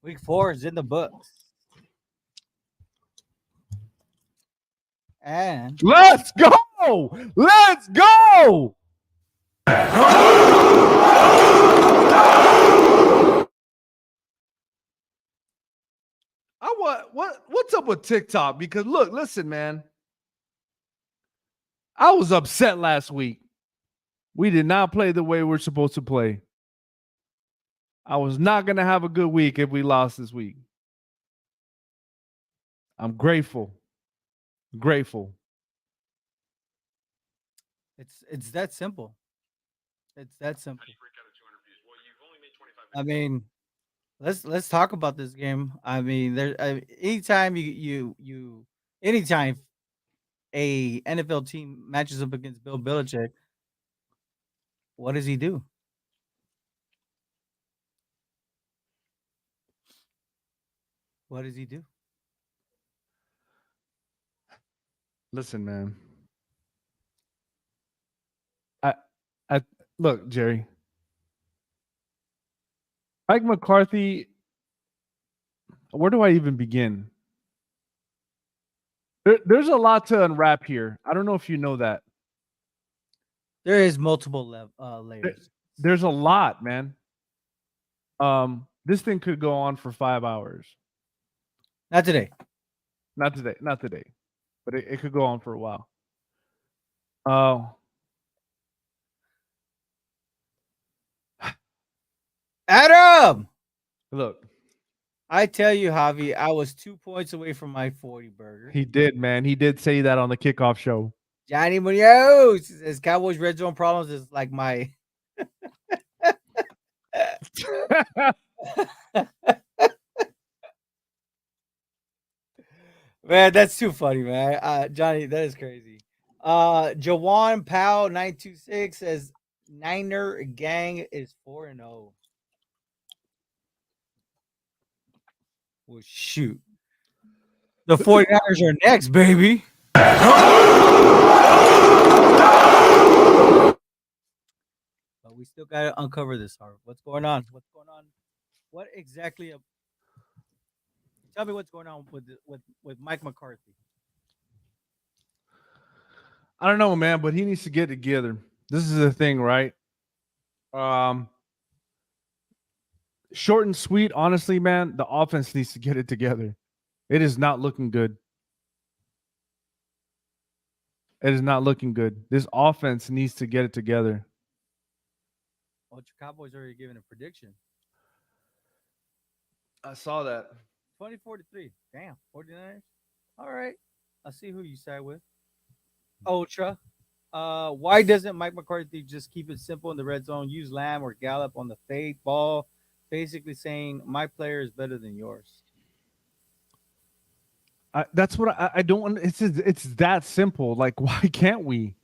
Week 4 is in the books. And Let's go! Let's go! What's up with TikTok? Because look, listen, man. I was upset last week. We did not play the way we're supposed to play. I was not going to have a good week if we lost this week. I'm grateful. Grateful. it's that simple. It's that simple. I mean, let's talk about this game. I mean, anytime anytime a NFL team matches up against Bill Belichick, what does he do? What does he do? Listen, man. I I look, Jerry. Mike McCarthy, where do I even begin? There's a lot to unwrap here. I don't know if you know that. There is multiple There- layers. There's a lot, man. This thing could go on for 5 hours. Not today. Not today, but it could go on for a while. Oh, Adam, look, I tell you, Javi, I was 2 points away from my 40 burger. he did, man. He did say that on the kickoff show. Johnny Munoz says Cowboys red zone problems is like my man. That's too funny, man. Johnny, that is crazy. Jawan Powell 926 says Niner gang is 4-0. Well, shoot. The 49ers are next, baby. But we still got to uncover this, Harv. What's going on? What's going on? What exactly? Tell me what's going on with Mike McCarthy. I don't know, man, but he needs to get together. This is the thing, right? Um, Short and sweet, honestly, man, the offense needs to get it together. It is not looking good. It is not looking good. This offense needs to get it together. Well, your Cowboys already given a prediction. I saw that. 2043. Damn, 49ers. All right. I'll see who you side with. Ultra. Why doesn't Mike McCarthy just keep it simple in the red zone? Use Lamb or Gallup on the fade ball, basically saying my player is better than yours. That's what I don't. It's that simple. Like, why can't we?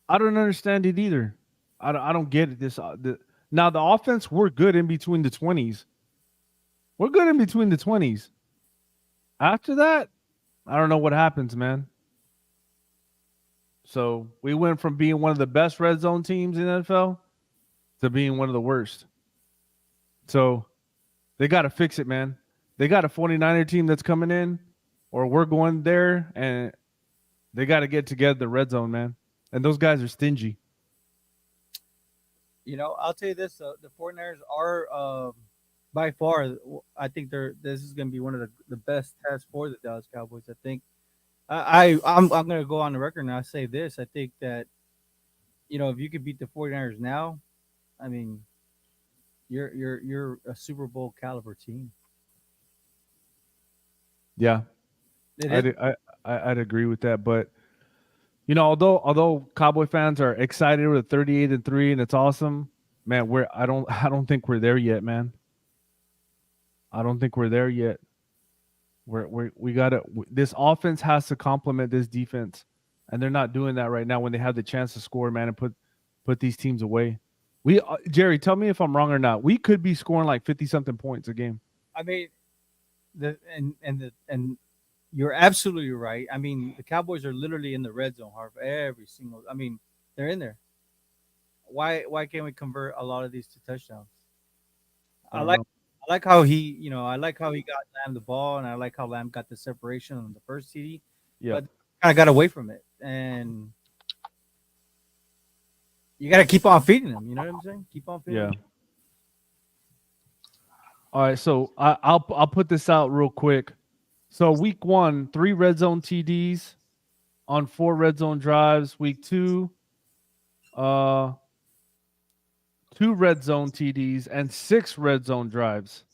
I don't understand it either. I don't get it. Now the offense, we're good in between the 20s. We're good in between the 20s. After that, I don't know what happens, man. So we went from being one of the best red zone teams in the NFL to being one of the worst. So they got to fix it, man. They got a 49er team that's coming in, or we're going there, and they got to get together the red zone, man. And those guys are stingy. I'll tell you this: the 49ers are by far. I think this is going to be one of the best tests for the Dallas Cowboys. I think I'm going to go on the record and I say this. I think that if you could beat the 49ers now, I mean, you're a Super Bowl caliber team. Yeah, It is. I'd agree with that. But although Cowboy fans are excited with 38-3 and it's awesome, man, I don't think we're there yet, man. I don't think we're there yet. We gotta. This offense has to complement this defense, and they're not doing that right now. When they have the chance to score, man, and put these teams away. Jerry, tell me if I'm wrong or not. We could be scoring like 50 something points a game. I mean, and you're absolutely right. I mean, the Cowboys are literally in the red zone, Harv. Every single. I mean, they're in there. Why can't we convert a lot of these to touchdowns? I I don't like know. I like how he, I like how he got Lamb the ball, and I like how Lamb got the separation on the first TD, Yep. but kind of got away from it. And you got to keep on feeding him. You know what I'm saying? Keep on feeding him. Yeah. All right. So I'll put this out real quick. So week one, 3 red zone TDs on 4 red zone drives. Week two, uh, 2 red zone TDs and 6 red zone drives.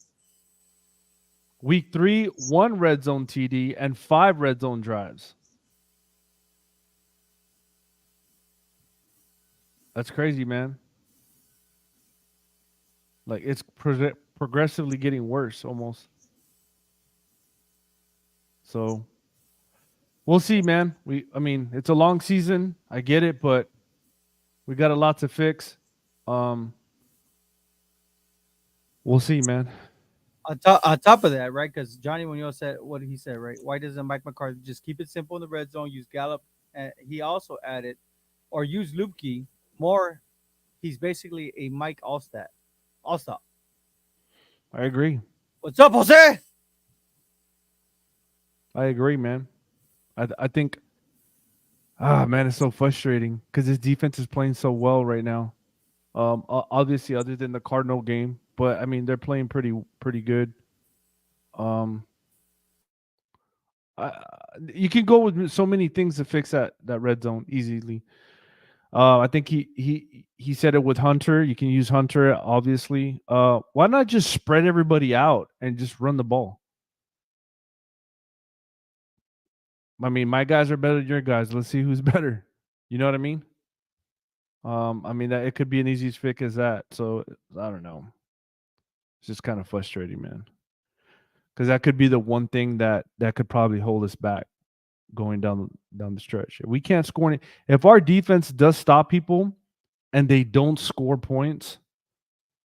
Week three, 1 red zone TD and 5 red zone drives. That's crazy, man. Like it's progressively getting worse almost. So we'll see, man. I mean, it's a long season. I get it, but we got a lot to fix. Um, we'll see, man. On top of that, right? Because Johnny Munoz said what he said, right? Why doesn't Mike McCarthy just keep it simple in the red zone? Use Gallup, and he also added, or use Lupke more. He's basically a Mike Allstat. Allstott. I agree. What's up, Jose? I agree, man. I think man, it's so frustrating because his defense is playing so well right now. Obviously, other than the Cardinal game, but I mean they're playing pretty good. Um, I, you can go with so many things to fix that red zone easily. I think he said it with Hunter. You can use Hunter, obviously. Why not just spread everybody out and just run the ball? I mean, my guys are better than your guys. Let's see who's better. You know what I mean? I mean that it could be an easy fix as that. So I don't know. It's just kind of frustrating, man. Because that could be the one thing that could probably hold us back going down the stretch. If we can't score any, if our defense does stop people and they don't score points,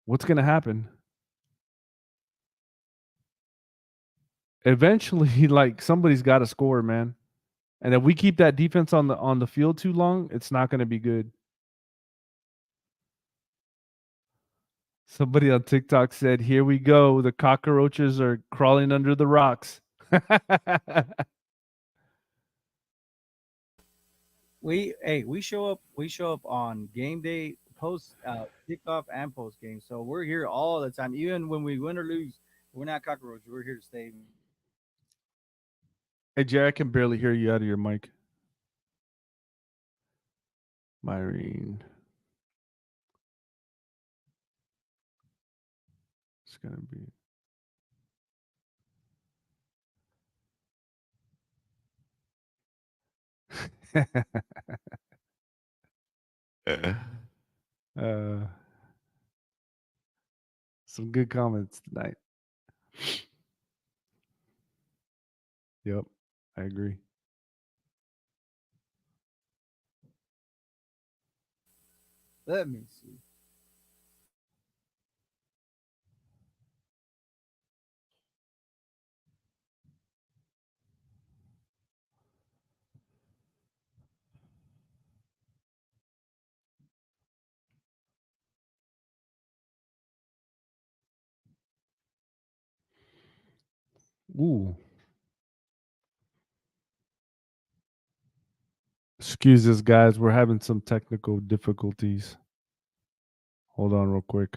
what's going to happen? Eventually, like somebody's got to score, man. And if we keep that defense on the field too long, it's not going to be good. Somebody on TikTok said, "Here we go. The cockroaches are crawling under the rocks." We show up on game day, post kickoff and post game. So we're here all the time, even when we win or lose. We're not cockroaches. We're here to stay, man. Hey, Jay, I can barely hear you out of your mic. Myrene. It's gonna be. uh, some good comments tonight. Yep, I agree. Let me see. Ooh, excuse us, guys. We're having some technical difficulties. Hold on, real quick.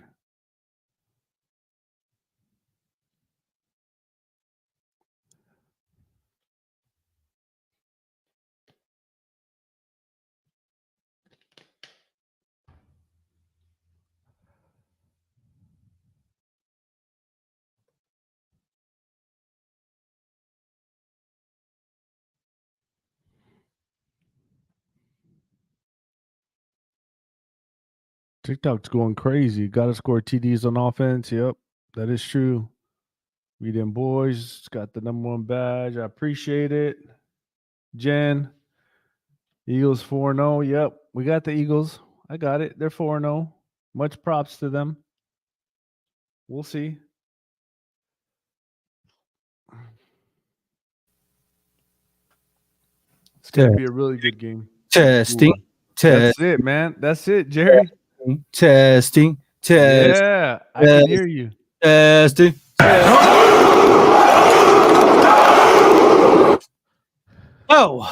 TikTok's going crazy. Got to score TDs on offense. Yep, that is true. We them boys got the #1 badge. I appreciate it. Jen, Eagles 4-0. Yep, we got the Eagles. I got it. They're 4-0. Much props to them. We'll see. It's gonna Te- be a really good game. Testing, Ooh, that's testing, it, man. That's it, Jerry. testing, testing. Yeah, I can Test. hear you. Testing. Oh,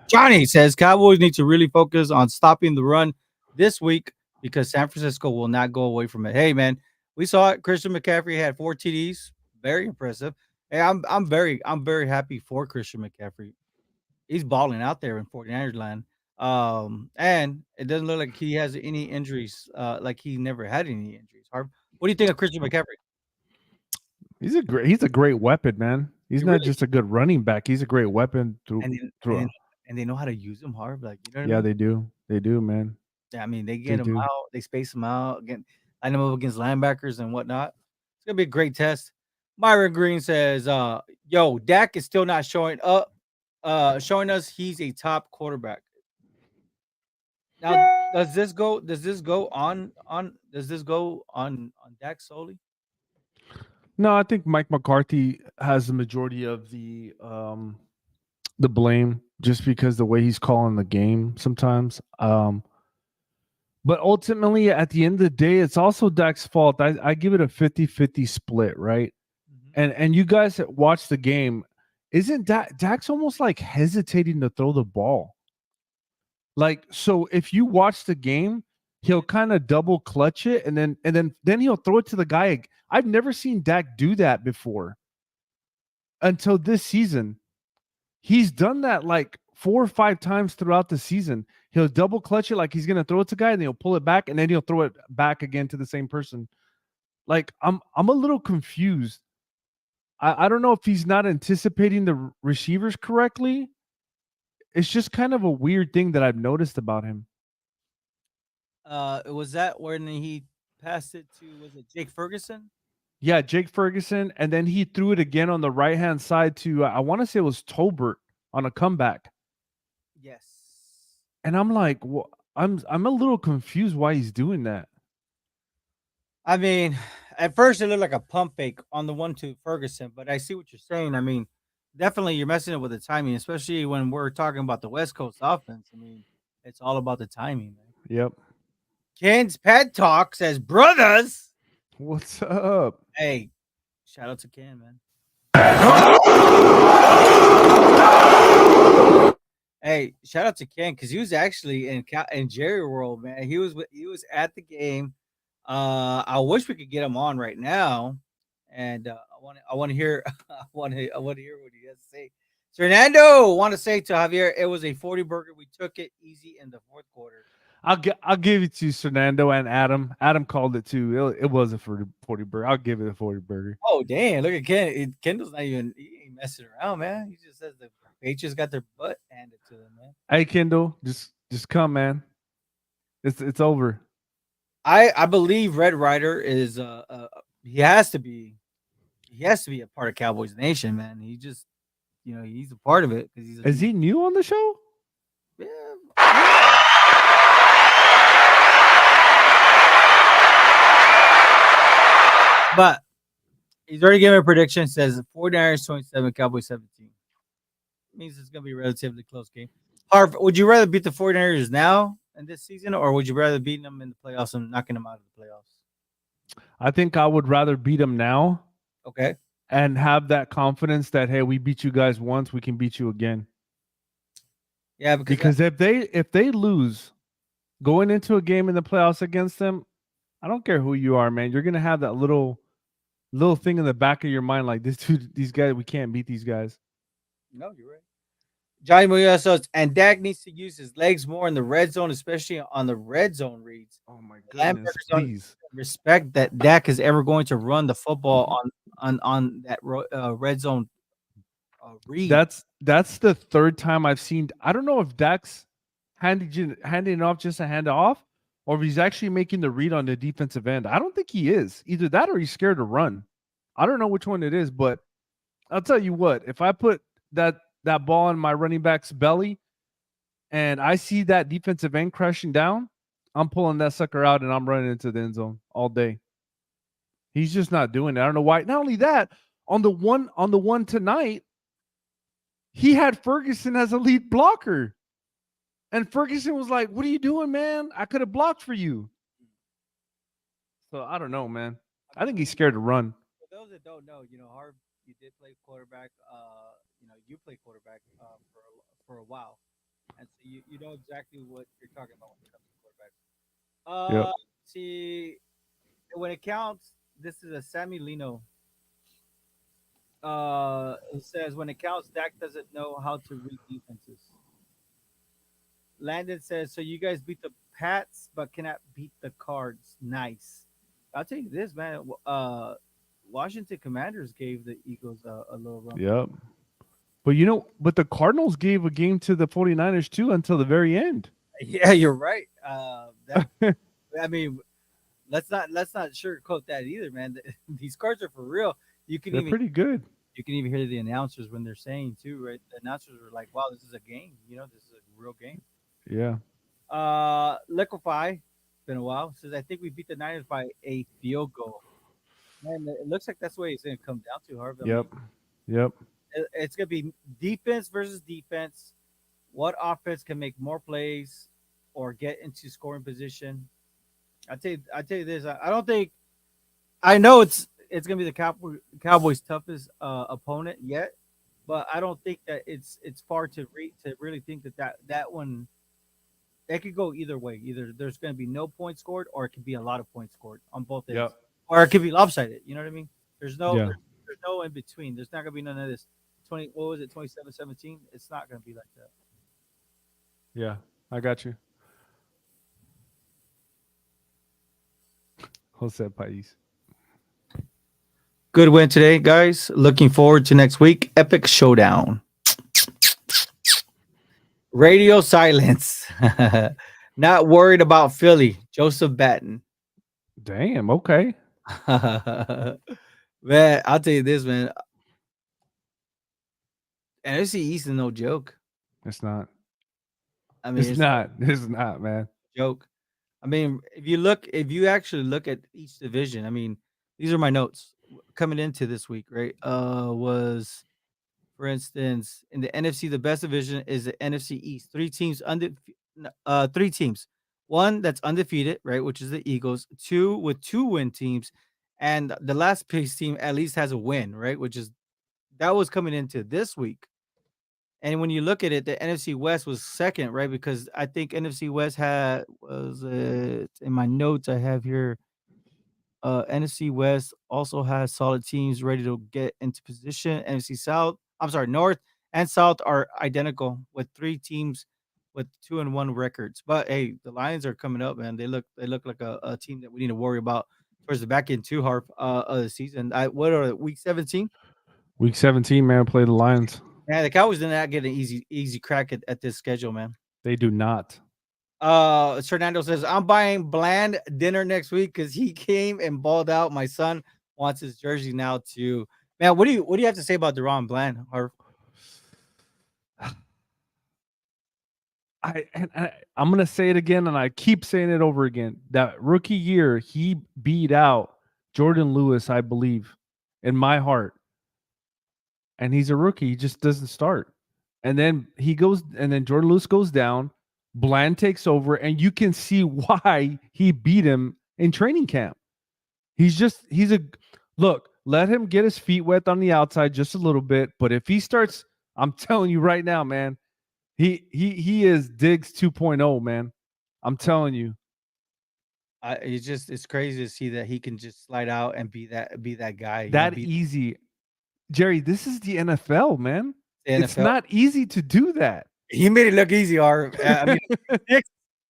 Johnny says Cowboys need to really focus on stopping the run this week because San Francisco will not go away from it. Hey, man, we saw it. Christian McCaffrey had 4 TDs, very impressive. Hey, I'm very happy for Christian McCaffrey. He's balling out there in 49ers land. And it doesn't look like he has any injuries, like he never had any injuries. Harv, what do you think of Christian McCaffrey? He's a great weapon, man. He's He not really just a good running back. He's a great weapon through and then, through. and and they know how to use him, Harv. Like you know what I Yeah, mean? they do. They do, man. Yeah, I mean, they They get him do. out, they space him out, again, line him up against linebackers and whatnot. It's gonna be a great test. Myron Green says, "Yo, Dak is still not showing up, showing us he's a top quarterback." Now, does this go on Dak solely? No, I think Mike McCarthy has the majority of the blame just because the way he's calling the game sometimes. But ultimately, at the end of the day, it's also Dak's fault. I give it a 50-50 split, right? Mhm. And you guys that watch the game, isn't Dak's almost like hesitating to throw the ball? Like, so if you watch the game, he'll kind of double clutch it and then he'll throw it to the guy. I've never seen Dak do that before until this season. He's done that like 4 or 5 times throughout the season. He'll double clutch it like he's gonna throw it to a guy, and he'll pull it back, and then he'll throw it back again to the same person. Like I'm a little confused. I don't know if he's not anticipating the receivers correctly. It's just kind of a weird thing that I've noticed about him. Was that when he passed it to, was it Jake Ferguson? Yeah, Jake Ferguson, and then he threw it again on the right hand side to I want to say it was Tolbert on a comeback, Yes. and I'm like, I'm a little confused why he's doing that. I mean, at first it looked like a pump fake on the one to Ferguson, but I see what you're saying. I mean, definitely you're messing up with the timing, especially when we're talking about the West Coast offense. I mean, it's all about the timing, man. Yep. Ken's Pet Talk says, "Brothers, What's up? hey, shout out to Ken, man. Hey, shout out to Ken because he was actually in Jerry World, man. He was at the game. I wish we could get him on right now, and I want to hear I want to hear what he has to say. Fernando, want to say to Javier, it was a 40 burger. We took it easy in the fourth quarter. I'll give it to Fernando and Adam. Adam called it too. It was a 40 burger. I'll give it a 40 burger. Oh damn! Look at Ken. Kendall's not even he ain't messing around, man. He just says the Patriots got their butt handed to them, man. Hey Kendall, just come, man. It's over. I believe Red Rider is he has to be a part of Cowboys Nation, man. He just he's a part of it because Is he new on the show? yeah, yeah. But he's already given a prediction. Says 49ers 27, Cowboys 17. Means it's gonna be a relatively close game. Harv, would you rather beat the 49ers now in this season, or would you rather beat them in the playoffs and knocking them out of the playoffs? I think I would rather beat him now Okay. and have that confidence that hey, we beat you guys once, we can beat you again. Yeah, Because if they lose going into a game in the playoffs against them, I don't care who you are, man. You're gonna have that little thing in the back of your mind, like these guys, we can't beat these guys. no, you're right. Johnny Munoz says, and Dak needs to use his legs more in the red zone, especially on the red zone reads. Oh my The goodness, linebackers don't please. respect that Dak is ever going to run the football on that red zone read. That's the third time I've seen. I don't know if Dak's handing it off just to hand it off, or if he's actually making the read on the defensive end. I don't think he is. Either that or he's scared to run. I don't know which one it is, but I'll tell you what. If I put that ball in my running back's belly and I see that defensive end crashing down, I'm pulling that sucker out and I'm running into the end zone all day. He's just not doing it. I don't know why. Not only that, on the one tonight, he had Ferguson as a lead blocker. And Ferguson was like, "What are you doing, man? I could have blocked for you." So I don't know, man. I I mean, think he's scared to run. for those that don't know, Harv, you did play quarterback. You played quarterback for a while, and so you know exactly what you're talking about when it comes to quarterbacks. Yep. See, when it counts, this is a Sammy Lino. It says when it counts, Dak doesn't know how to read defenses. Landon says, so you guys beat the Pats, but cannot beat the Cards. Nice. I'll tell you this, man. Washington Commanders gave the Eagles a little run for. Yep. But but the Cardinals gave a game to the 49ers too until the very end. Yeah, you're right. That I mean, let's not sugarcoat that either, man. These cards are for real. You can They're even pretty good. you can even hear the announcers when they're saying too, right? The announcers are like, "Wow, this is a game. This is a real game." Yeah. Liquefy, been a while. Says I think we beat the Niners by a field goal. Man, it looks like that's the way it's going to come down to, Harvey. I mean, Yep. Yep. it's going to be defense versus defense. What offense can make more plays or get into scoring position? I tell you this. I don't think I know it's going to be the Cowboys' toughest opponent yet, but I don't think that it's far to really think that one it could go either way. Either there's going to be no points scored, or it could be a lot of points scored on both ends, Yep. or it could be lopsided. You know what I mean? There's no Yeah. there's no in between. There's not going to be none of this. 20 what was it 27-17? It's not going to be like that. Yeah. I got you. Jose Pais. Good win today, guys. Looking forward to next week. Epic showdown. Radio silence. Not worried about Philly. Joseph Batten. Damn. Okay. Man, I'll tell you this, man. NFC East is no joke. It's not. I mean, It's it's not. It's not, man. no joke. I mean, if you actually look at each division, I mean, these are my notes coming into this week, right? Was for instance in the NFC, the best division is the NFC East. Three teams. One that's undefeated, right, which is the Eagles. Two with two win teams, and the last place team at least has a win, right, which is that was coming into this week. And when you look at it, the NFC West was second, right? Because I think NFC West had was it in my notes I have here. NFC West also has solid teams ready to get into position. NFC South, I'm sorry, North and South are identical with three teams with 2-1 records. But hey, the Lions are coming up, man. They look like a team that we need to worry about towards the back end too, Harp, of the season. What are week 17? Week 17, man, play the Lions. Man, the Cowboys did not get an easy crack at this schedule, man. They do not. Fernando says I'm buying Bland dinner next week because he came and balled out. My son wants his jersey now too. Man, what do you have to say about Deron Bland? Or I'm gonna say it again, and I keep saying it over again. That rookie year, he beat out Jordan Lewis, I believe, in my heart. And he's a rookie; he just doesn't start. And then Jordan Lewis goes down. Bland takes over, and you can see why he beat him in training camp. He's a look. Let him get his feet wet on the outside just a little bit, but if he starts, I'm telling you right now, man, he is Diggs 2.0, man. I'm telling you. it's crazy to see that he can just slide out and be that guy. That Be easy. Jerry, this is the NFL, man. the It's NFL. not easy to do that. He made it look easy. Or I mean,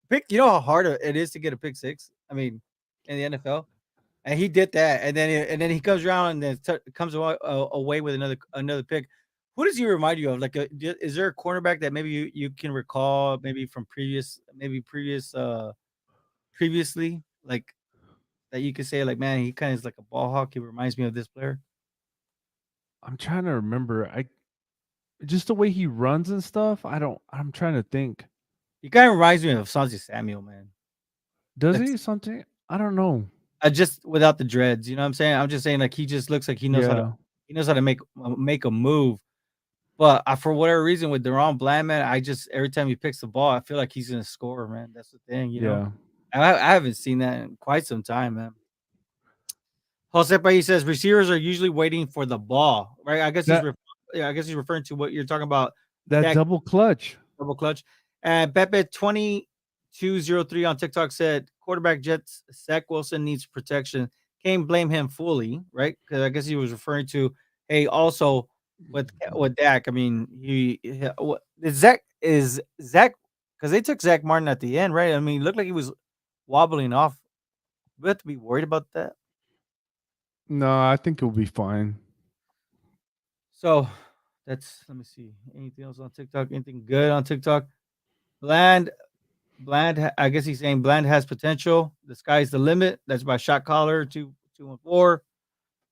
pick. You know how hard it is to get a pick six. I mean, in the NFL. And he did that, and then he comes around and then comes away with another pick. Who does he remind you of? Like, is there a cornerback that maybe you can recall, maybe from previously, like that you could say, like, man, he kind of is like a ball hawk. He reminds me of this player. I'm trying to remember. I just the way he runs and stuff. I'm trying to think. He kind of reminds me of Santi Samuel, man. Does That's he something? I don't know. just without the dreads. You know what I'm saying? I'm just saying, like, he just looks like Yeah. he knows how to make a move. But for whatever reason, with Deron Bland, man, I just every time he picks the ball, I feel like he's gonna score, man. That's the thing. Yeah. I haven't seen that in quite some time, man. Jose Pais says receivers are usually waiting for the ball, right? I guess That yeah, I guess he's referring to what you're talking about. that Dak double clutch. double clutch. And Pepe 2203 on TikTok said quarterback Jets Zach Wilson needs protection. Can't blame him fully, right? Because I guess he was referring to, hey, also with Dak. I mean, is Zach because they took Zach Martin at the end, right? I mean, it looked like he was wobbling off. We have to be worried about that. No, I think it'll be fine. So that's let me see. Anything else on TikTok? Anything good on TikTok? Bland I guess he's saying Bland has potential. The sky's the limit. That's by Shot Caller 2214.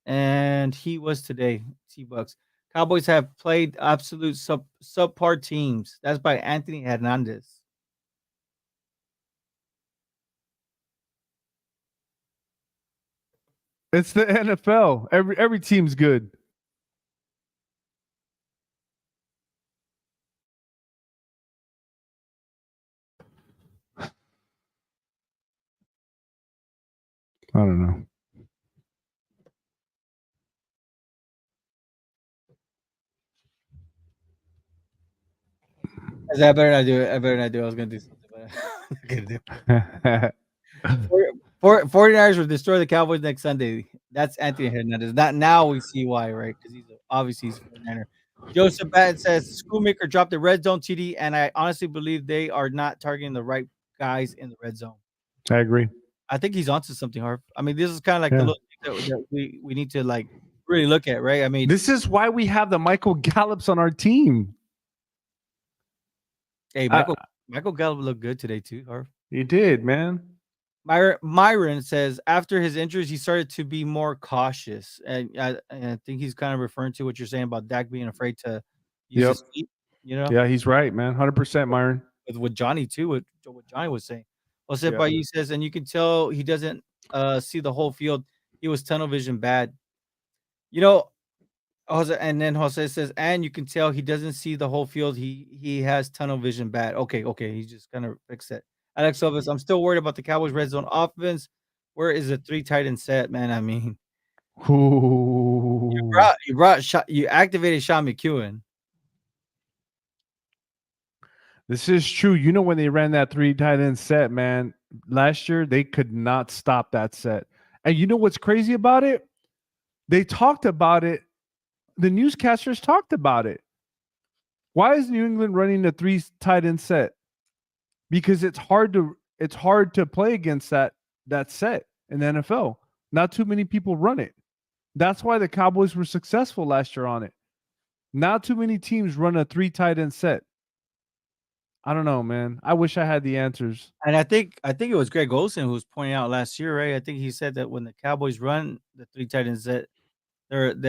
And he was today. T Bucks. Cowboys have played absolute subpar teams. That's by Anthony Hernandez. It's the NFL. Every team's good. I don't know. I better not do it. I better not do it. I was gonna do something, but I'm not gonna do it. 49ers will destroy the Cowboys next Sunday. That's Anthony Hernandez. Not now we see why, right? Because obviously he's 49er. Joseph Batten says Schoolmaker dropped the red zone TD, and I honestly believe they are not targeting the right guys in the red zone. I agree. I think he's onto something, Harp. I mean, this is kind of like the Yeah. little thing that we need to like really look at, right? I mean, This is why we have the Michael Gallups on our team. hey, Michael Gallup looked good today too, Harp. He did, man. Myron says after his injuries, he started to be more cautious, and I think he's kind of referring to what you're saying about Dak being afraid to use Yep. his feet. You know, Yeah, he's right, man. 100%, Myron. with Johnny too, what Johnny was saying. Jose Yeah. Bailly says, and you can tell he doesn't see the whole field. He was tunnel vision bad. You know, Jose, and then Jose says, and you can tell he doesn't see the whole field. He has tunnel vision bad. Okay, he just kind of fixed it. Alex Elvis, I'm still worried about the Cowboys red zone offense. Where is the three tight end set, man? I mean, Ooh. you activated Sean McEwen. This is true. You know when they ran that 3 tight end set, man, last year they could not stop that set. And you know what's crazy about it? They talked about it. The newscasters talked about it. Why is New England running the 3 tight end set? Because it's hard to play against that set in the NFL. Not too many people run it. That's why the Cowboys were successful last year on it. Not too many teams run a 3 tight end set. I don't know, man. I wish I had the answers. And I think it was Greg Olsen who was pointing out last year, right? I think he said that when the Cowboys run the three tight ends set, they have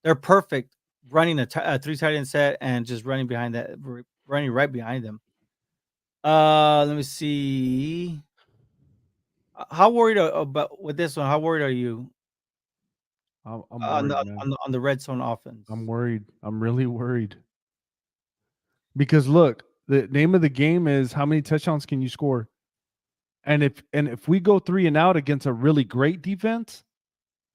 they're perfect running a three tight end set and just running behind that running right behind them. Let me see. How worried about with this one? How worried are you I'm on worried, man. on the red zone offense? I'm worried. I'm really worried. Because look, the name of the game is how many touchdowns can you score? And if we go 3 and out against a really great defense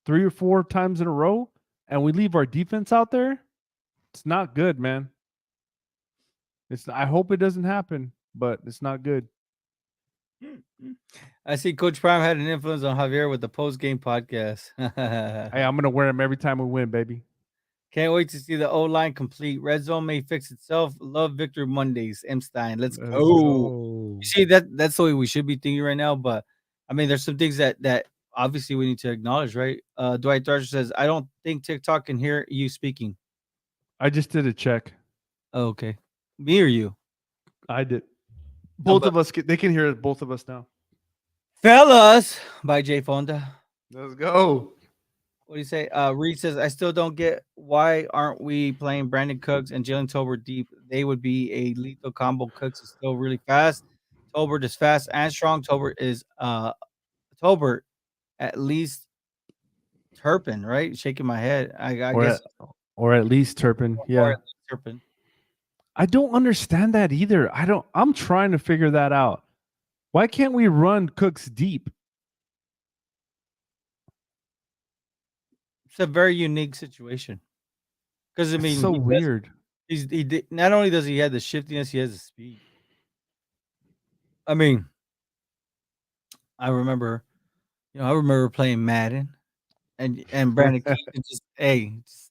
3 or 4 times in a row and we leave our defense out there, it's not good, man. I hope it doesn't happen, but it's not good. I see Coach Prime had an influence on Javier with the post game podcast. Hey, I'm gonna wear them every time we win, baby. Can't wait to see the O line complete. Red zone may fix itself. Love Victor Mondays. M Stein. Let's Let's go. go. You see that's the way we should be thinking right now. But I mean, there's some things that obviously we need to acknowledge, right? Dwight Thrasher says, I don't think TikTok can hear you speaking. I just did a check. Oh, okay. Me or you? I did. No, Both but of us. They can hear both of us now. Fellas by Jay Fonda. Let's go. What do you say? Reed says, I still don't get why aren't we playing Brandon Cooks and Jalen Tolbert deep? They would be a lethal combo. Cooks is still really fast. Tolbert is fast and strong. Tolbert at least Turpin, right? Shaking my head. I Or guess at, or at least Turpin. or Yeah. at least Turpin. I don't understand that either. I'm trying to figure that out. Why can't we run Cooks deep? It's a very unique situation because I It's mean so weird. he did, not only does he have the shiftiness, he has the speed. I mean, I remember, I remember playing Madden and Brandon Keaton just just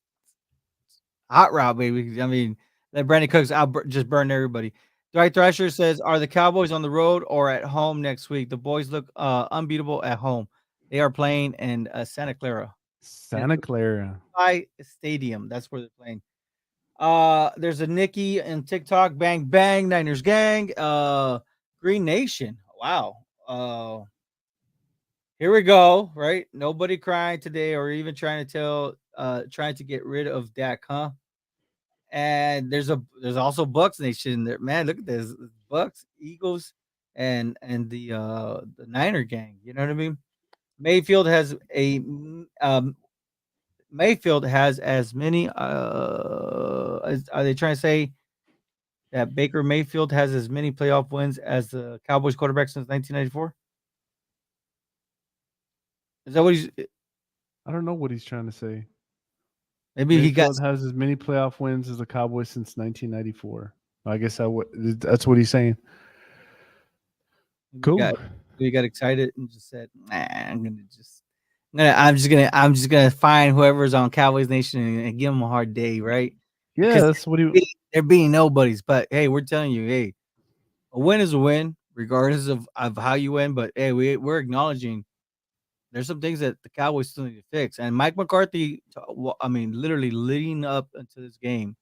hot route, baby. I mean, that Brandon Cooks just burned everybody. Dwight Thrasher says, "Are the Cowboys on the road or at home next week? The boys look unbeatable at home. They are playing in Santa Clara, and Santa Clara. High Stadium. That's where they're playing." There's a Nikki and TikTok. Bang bang, Niners gang. Green Nation. Wow. Here we go. Right. Nobody crying today, or even trying to get rid of Dak, huh? And there's also Bucks Nation there. Man, look at this. Bucks, Eagles, and the Niner gang. You know what I mean? Mayfield has a Mayfield has as many are they trying to say that Baker Mayfield has as many playoff wins as the Cowboys quarterback since 1994? Is that what he's I don't know what he's trying to say. maybe he got Mayfield has as many playoff wins as the Cowboys since 1994. I guess that's what he's saying. maybe he Cool. got he got excited and just said, "Nah, I'm just gonna find whoever's on Cowboys Nation and give them a hard day, right? Yeah, Because that's what he. they're being nobodies. But hey, we're telling you, hey, a win is a win, regardless of how you win. But hey, we're acknowledging there's some things that the Cowboys still need to fix. And Mike McCarthy, I mean, literally leading up into this game,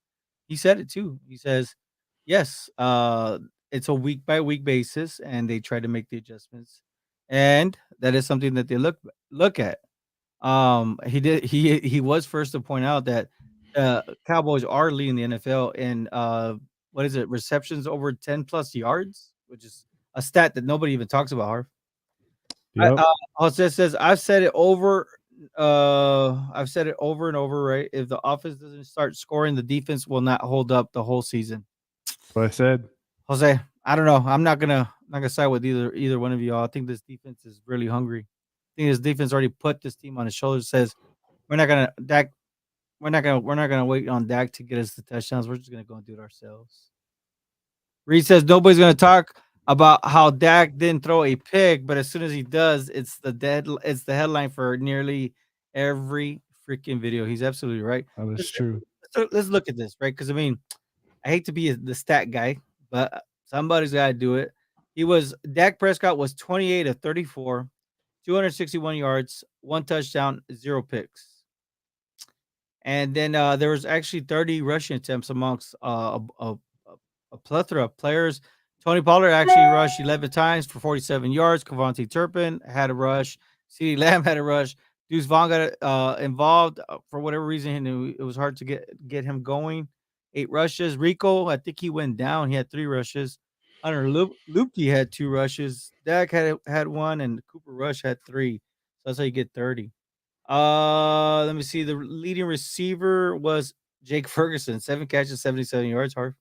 he said it too. He says, yes, it's a week by week basis, and they try to make the adjustments, and that is something that they look at. He was first to point out that Cowboys are leading the NFL in what is it, receptions over 10 plus yards, which is a stat that nobody even talks about. Harv. Yep. Jose says, I've said it over and over, right? If the offense doesn't start scoring, the defense will not hold up the whole season. That's what I said. Jose, I don't know. I'm not gonna side with either one of y'all. I think this defense is really hungry. I think this defense already put this team on his shoulders. Says we're not gonna Dak. We're not gonna wait on Dak to get us the touchdowns. We're just gonna go and do it ourselves. Reed says nobody's gonna talk about how Dak didn't throw a pick, but as soon as he does, it's the headline for nearly every freaking video. He's absolutely right. That is Let's, true. let's look at this, right? Because I mean, I hate to be the stat guy, but somebody's got to do it. Dak Prescott was 28 of 34, 261 yards, one touchdown, zero picks. And then there was actually 30 rushing attempts amongst a plethora of players. Tony Pollard actually rushed 11 times for 47 yards. Kevontae Turpin had a rush. CeeDee Lamb had a rush. Deuce Vaughn got involved for whatever reason. He knew it was hard to get him going. 8 rushes. Rico, I think he went down. He had 3 rushes. Hunter Lupke had 2 rushes. Dak had one, and Cooper Rush had 3. So that's how you get 30. Let me see. The leading receiver was Jake Ferguson, 7 catches, 77 yards. Harv.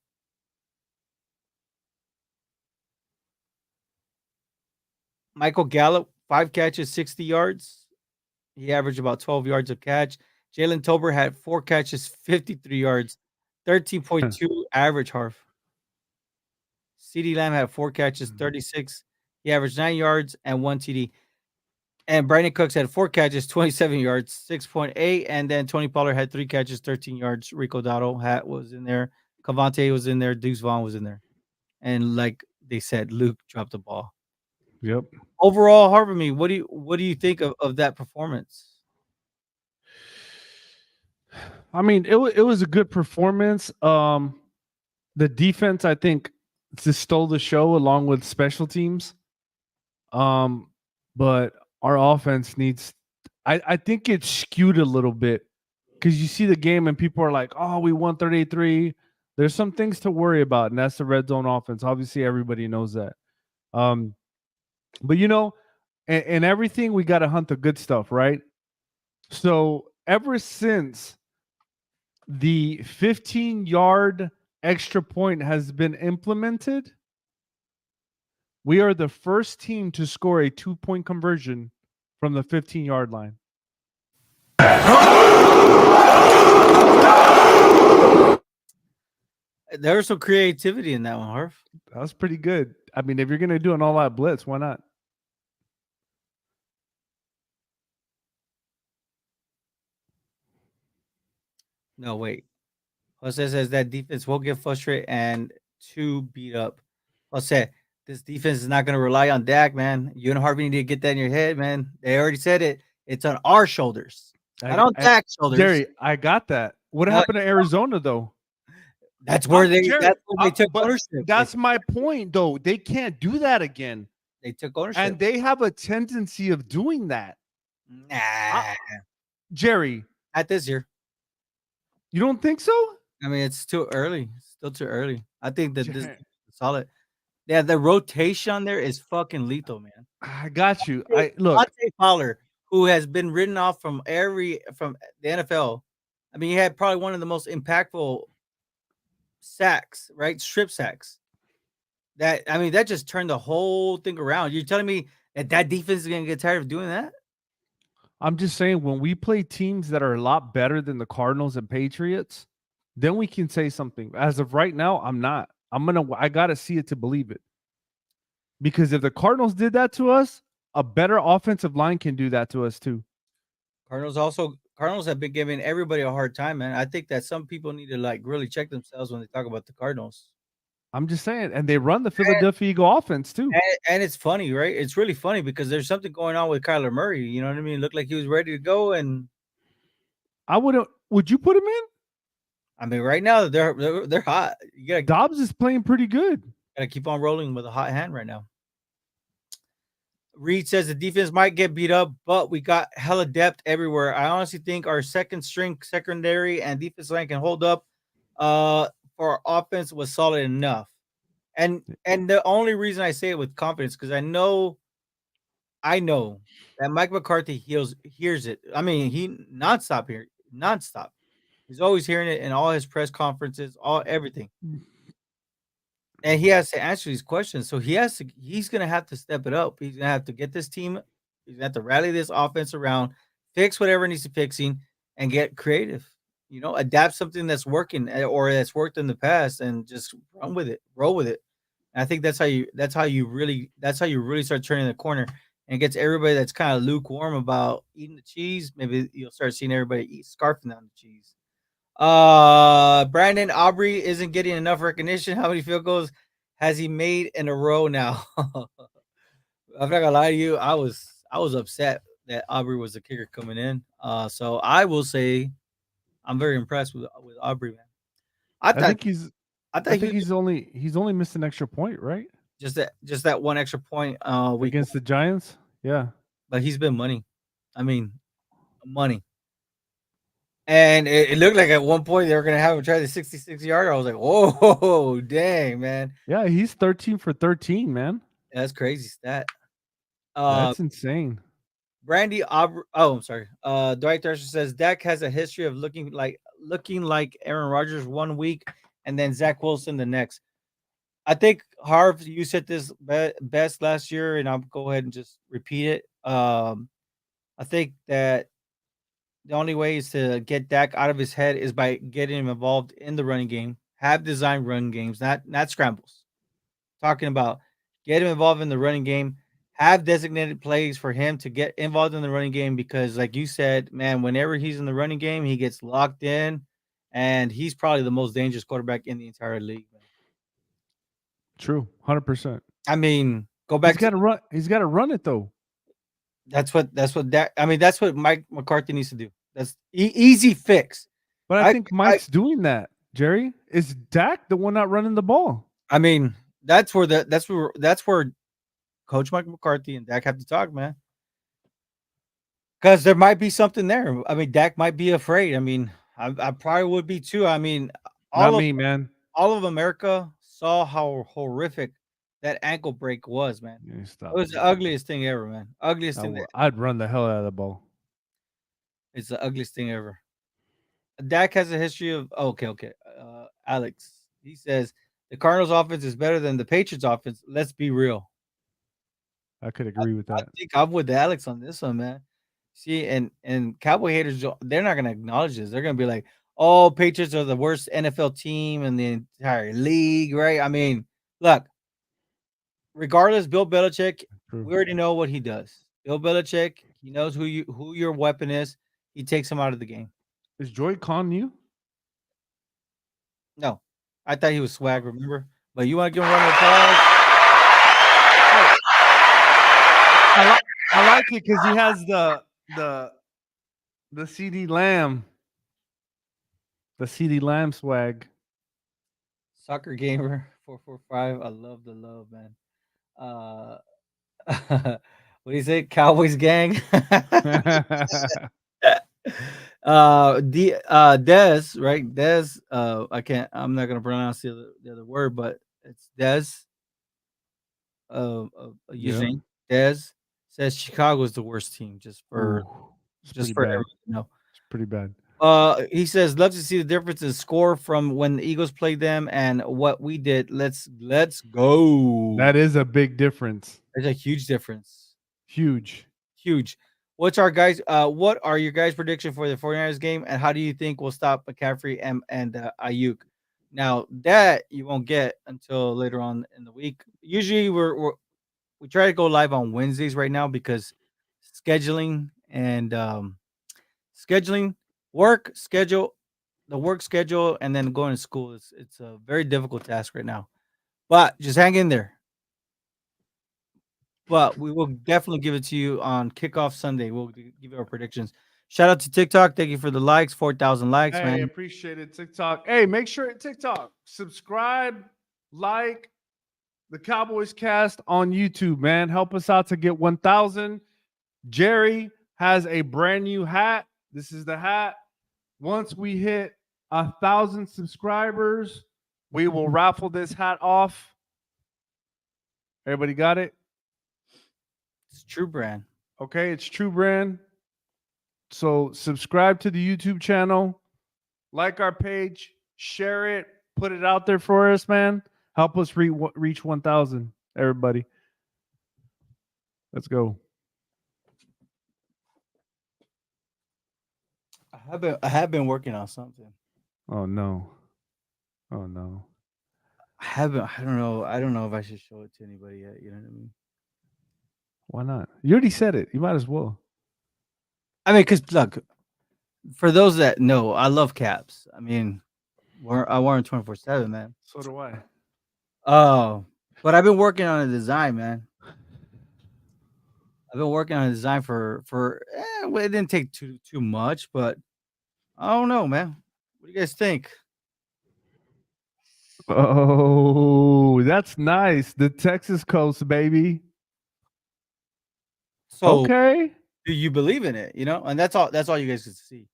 Michael Gallup, 5 catches, 60 yards. He averaged about 12 yards a catch. Jalen Tober had 4 catches, 53 yards, 13.2 average. Harv. CeeDee Lamb had 4 catches, 36. He averaged 9 yards and 1 TD. And Brandon Cooks had 4 catches, 27 yards, 6.8. And then Tony Pollard had 3 catches, 13 yards. Rico Dotto was in there. Cavante was in there. Deuce Vaughn was in there. And like they said, Luke dropped the ball. Yep. Overall, Harvard me, what do you think of that performance? I mean, it was a good performance. The defense, I think, just stole the show along with special teams. But our offense needs. I think it's skewed a little bit because you see the game and people are like, "Oh, we won 38-3." There's some things to worry about, and that's the red zone offense. Obviously, everybody knows that. Um, but and everything we got to hunt the good stuff, right? So ever since the 15-yard extra point has been implemented, we are the first team to score a 2-point conversion from the 15-yard line. There was some creativity in that one, Harv. That was pretty good. I mean, if you're gonna do an all-out blitz, why not? No, wait. Jose says that defense will get frustrated and too beat up. Jose, this defense is not going to rely on Dak, man. You and Harvey need to get that in your head, man. They already said it. It's on our shoulders, not on I Dak's shoulders. Jerry, I got that. What No, happened to Arizona though? that's where they. Jerry, That's where they took but ownership. that's my point though. They can't do that again, They took ownership. and they have a tendency of doing that. I, Nah, Jerry, not this year. you don't think so? I mean, it's too early. It's still too early. I think that this Jerry, defense is solid. Yeah, the rotation on there is fucking lethal, man. I got you. I look. Dante Fowler, who has been written off from the NFL. I mean, he had probably one of the most impactful sacks, right? Strip sacks. That I mean, that just turned the whole thing around. You're telling me that that defense is gonna get tired of doing that? I'm just saying when we play teams that are a lot better than the Cardinals and Patriots, then we can say something. As of right now, I'm not. I gotta see it to believe it. Because if the Cardinals did that to us, a better offensive line can do that to us too. Cardinals have been giving everybody a hard time, man. I think that some people need to like really check themselves when they talk about the Cardinals. I'm just saying, and they run the Philadelphia Eagle offense too. And it's funny, right? It's really funny because there's something going on with Kyler Murray. You know what I mean? Looked like he was ready to go, and I wouldn't. Would you put him in? I mean, right now they're hot. You Dobbs is playing pretty good. gotta keep on rolling with a hot hand right now. Reed says the defense might get beat up, but we got hella depth everywhere. I honestly think our second string secondary and defense line can hold up. For our offense was solid enough. And the only reason I say it with confidence because I know that Mike McCarthy hears it. I mean, he nonstop. He's always hearing it in all his press conferences, all everything. And he has to answer these questions. So he's gonna have to step it up. He's gonna have to get this team, he's gonna have to rally this offense around, fix whatever needs to fixing, and get creative. Adapt something that's working or that's worked in the past and just run with it, roll with it. And I think that's how you really start turning the corner and gets everybody that's kind of lukewarm about eating the cheese. Maybe you'll start seeing everybody scarfing down the cheese. Brandon Aubrey isn't getting enough recognition. How many field goals has he made in a row now? I'm not gonna lie to you. I was upset that Aubrey was the kicker coming in. So I will say I'm very impressed with Aubrey, man. I I thought think he's. I I thought he think was he's only missed an extra point, right? just that one extra point week, Against the Giants. Yeah. but he's been money. I mean, money. And it looked like at one point they were gonna have him try the 66-yarder. I was like, "Whoa, dang, man, Yeah, he's 13 for 13, man. that's crazy stat." Uh, That's insane. Brandy Aubrey. Oh, I'm sorry. Dwight Thresher says Dak has a history of looking like Aaron Rodgers one week and then Zach Wilson the next. I think Harv, you said this best last year, and I'll go ahead and just repeat it. I think that the only way is to get Dak out of his head is by getting him involved in the running game. Have designed run games, not scrambles. Talking about get him involved in the running game. Have designated plays for him to get involved in the running game because, like you said, man, whenever he's in the running game, he gets locked in, and he's probably the most dangerous quarterback in the entire league. Man. True. 100%. I mean, go He's back to got to run. He's got to run it though. that's what Dak. I mean, that's what Mike McCarthy needs to do. That's easy fix. But I I think I Mike's doing that. Jerry, is Dak the one not running the ball? I mean, that's where Coach Mike McCarthy and Dak have to talk, man. Because there might be something there. I mean, Dak might be afraid. I mean, I probably would be too. I mean, Not all of me, man. all of America saw how horrific that ankle break was, man. Yeah, It stop was it, the man. ugliest thing ever, man. Ugliest thing that I'd run the hell out of the ball. it's the ugliest thing ever. Dak has a history of okay. Alex, he says the Cardinals offense is better than the Patriots offense. Let's be real. I could I, agree with I that. think I'm with Alex on this one, man. See, and Cowboy haters, they're not gonna acknowledge this. They're gonna be like, oh, Patriots are the worst NFL team in the entire league, right? I mean, look, regardless, Bill Belichick, True. we already know what he does. Bill Belichick, he knows who your weapon is. He takes him out of the game. Is Joy calling you? No, I thought he was swag. Remember, but you want to give him a round of applause? Hey, I like it because he has the the CD Lamb, the CD Lamb swag. Soccer gamer 445. I love the love, man. Uh, what do you say, Cowboys gang? Des, right? Des. I can't. I'm not gonna pronounce the other word, but it's Des. A Yep. username Des says Chicago is the worst team. Ooh, it's Just pretty for bad. everyone to know. It's pretty bad. He says love to see the difference in score from when the Eagles played them and what we did. Let's go. That is a big difference. There's a huge difference. Huge. Huge. What are your guys' prediction for the 49ers game and how do you think we'll stop McCaffrey and Ayuk? Now that you won't get until later on in the week. Usually we try to go live on Wednesdays right now because scheduling and scheduling work schedule the work schedule and then going to school it's a very difficult task right now. But just hang in there. But we will definitely give it to you on kickoff Sunday. We'll give you our predictions. Shout out to TikTok. Thank you for the likes. 4,000 likes, Hey, man. appreciate it, TikTok. Hey, make sure at TikTok, subscribe, like the Cowboys Cast on YouTube, man. Help us out to get 1,000. Jerry has a brand new hat. This is the hat. Once we hit 1,000 subscribers, we will raffle this hat off. Everybody got it? It's True Brand. Okay, it's True Brand. So subscribe to the YouTube channel, like our page, share it, put it out there for us, man. Help us reach 1,000. Everybody, let's go. I have been working on something. Oh no, oh no. I don't know if I should show it to anybody yet. You know what I mean? Why not? You already said it. You might as well. I mean, because look, for those that know, I love caps. I mean, I wear them 24/7, man. So do I. Oh, but I've been working on a design, man. I've been working on a design well, it didn't take too much, but I don't know, man. What do you guys think? Oh, that's nice. The Texas coast, baby. So, Okay. do you believe in it? And that's all you guys can see.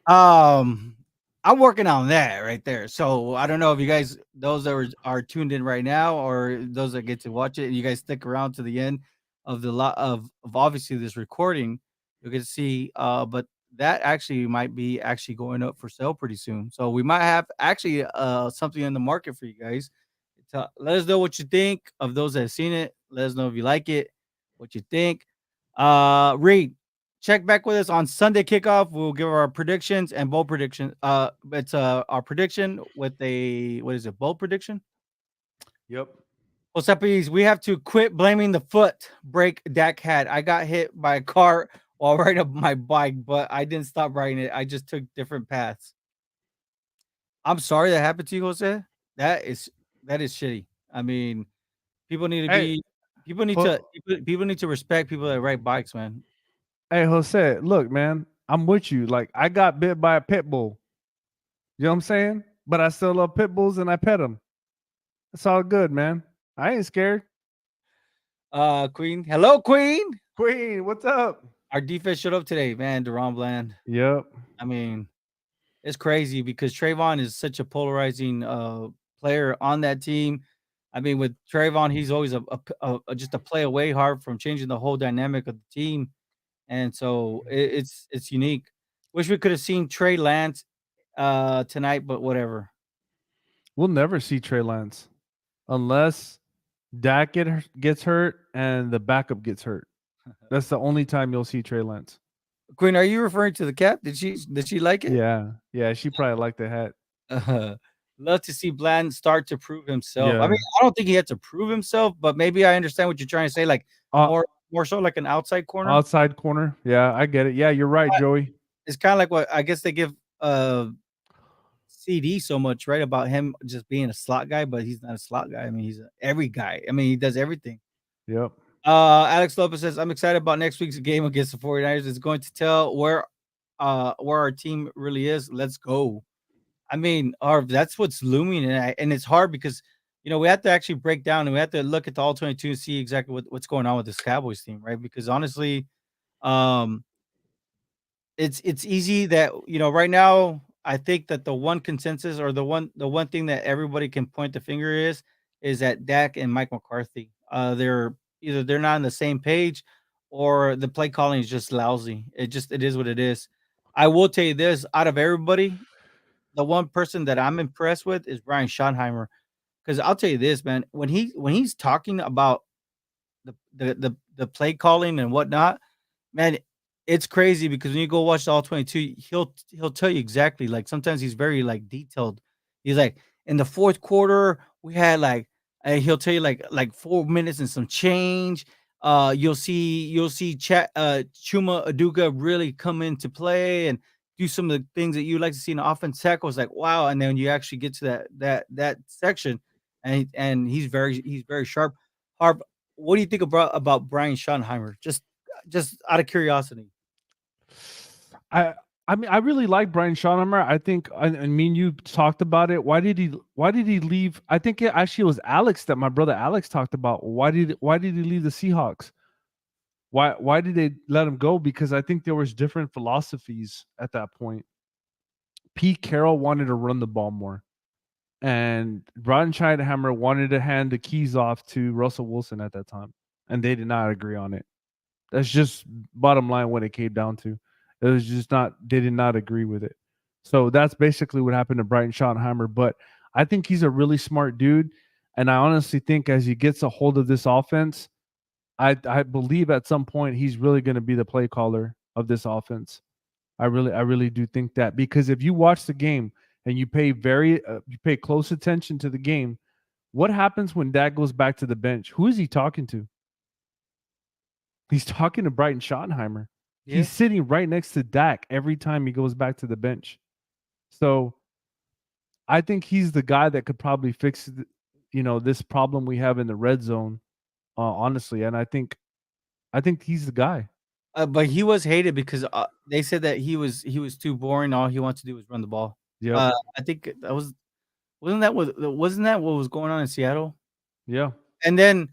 Um, I'm working on that right there. So I don't know if you guys, those that are tuned in right now, or those that get to watch it, and you guys stick around to the end of the lot of obviously this recording, you'll get to see. But that actually might be actually going up for sale pretty soon. So we might have actually something in the market for you guys. Let us know what you think of those that have seen it. Let us know if you like it, what you think. Reed, check back with us on Sunday kickoff. We'll give our predictions and bold prediction. It's our prediction with a what is it? Bold prediction. Yep. What's up, please? We have to quit blaming the foot break Dak had. I got hit by a car while riding up my bike, but I didn't stop riding it. I just took different paths. I'm sorry that happened to you, Jose. That is that is shitty. I mean, people need to Hey, be people need to Ho- people need to respect people that ride bikes, man. hey, Jose, look, man, I'm with you. Like, I got bit by a pit bull. You know what I'm saying? But I still love pit bulls and I pet them. It's all good, man. I ain't scared. Queen. Hello, Queen. Queen, what's up? Our defense showed up today, man. Deron Bland. Yep. I mean, it's crazy because Trayvon is such a polarizing player on that team. I mean, with Trayvon, he's always just a play away hard from changing the whole dynamic of the team, and so it's unique. Wish we could have seen Trey Lance tonight, but whatever. We'll never see Trey Lance unless Dak gets hurt and the backup gets hurt. That's the only time you'll see Trey Lance. Queen, are you referring to the cap? Did she like it? Yeah, yeah, she probably liked the hat. Uh, love to see Bland start to prove himself. I mean, Yeah, I don't think he had to prove himself, but maybe I understand what you're trying to say. Like uh, more so like an outside corner. outside corner. Yeah, I get it. Yeah, you're right, Joey. It's kind of like what I guess they give CD so much, right? About him just being a slot guy, but he's not a slot guy. I mean, he's every guy. I mean, he does everything. Yep. Alex Lopez says, I'm excited about next week's game against the 49ers. It's going to tell where our team really is. Let's go. I mean, our that's what's looming, and it's hard because we have to actually break down and we have to look at the all 22 and see exactly what's going on with this Cowboys team, right? Because honestly, um, it's easy that right now I think that the one consensus or the one thing that everybody can point the finger is that Dak and Mike McCarthy. They're either they're not on the same page or the play calling is just lousy. It is what it is. I will tell you this: out of everybody, the one person that I'm impressed with is Brian Schottenheimer. Because I'll tell you this, man, when he's talking about the play calling and whatnot, man, it's crazy because when you go watch the all 22, he'll tell you exactly. Like sometimes he's very like detailed. He's like in the fourth quarter, we had like he'll tell you like 4 minutes and some change. You'll see Chuma Aduga really come into play and do some of the things that you like to see in the offense tackle. It's like wow, and then you actually get to that section, and he's very sharp. Harp, what do you think about Brian Schottenheimer? Just out of curiosity. I I mean, I really like Brian Schottenheimer. I think, I mean, you talked about it. Why did he leave? I think it actually was Alex that my brother Alex talked about. Why did he leave the Seahawks? Why did they let him go? Because I think there was different philosophies at that point. Pete Carroll wanted to run the ball more, and Brian Schottenheimer wanted to hand the keys off to Russell Wilson at that time, and they did not agree on it. That's just bottom line what it came down to. It was just not, they did not agree with it. So that's basically what happened to Brighton Schottenheimer. But I think he's a really smart dude. And I honestly think as he gets a hold of this offense, I believe at some point he's really going to be the play caller of this offense. I really do think that, because if you watch the game and you pay close attention to the game, what happens when Dak goes back to the bench? Who is he talking to? He's talking to Brighton Schottenheimer. Yeah. He's sitting right next to Dak every time he goes back to the bench. So I think he's the guy that could probably fix, this problem we have in the red zone. Honestly, and I think he's the guy. But he was hated because they said that he was too boring. All he wants to do was run the ball. Yep. I think that wasn't that what was going on in Seattle? Yeah. And then,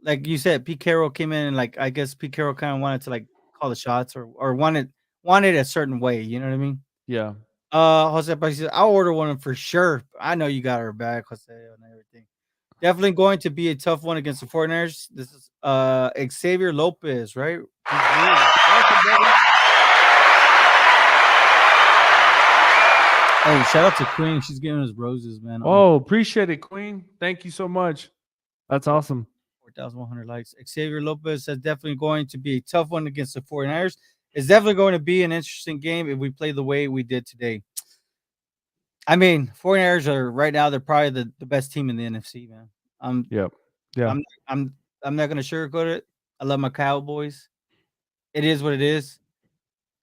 like you said, Pete Carroll came in and like I guess Pete Carroll kind of wanted to like call the shots or wanted a certain way. You know what I mean? Yeah. Jose Paris says, I'll order one for sure. I know you got her back, Jose, and everything. Definitely going to be a tough one against the 49ers. This is Xavier Lopez, right? He's really welcome, brother. Hey, shout out to Queen. She's giving us roses, man, on Oh, appreciate it, Queen. Thank you so much. That's awesome. 4,100 likes. Xavier Lopez says definitely going to be a tough one against the 49ers. It's definitely going to be an interesting game if we play the way we did today. I mean, 49ers are right now, they're probably the best team in the NFC, man. Um, Yep. Yeah. I'm not gonna sugarcoat it. I love my Cowboys. It is what it is.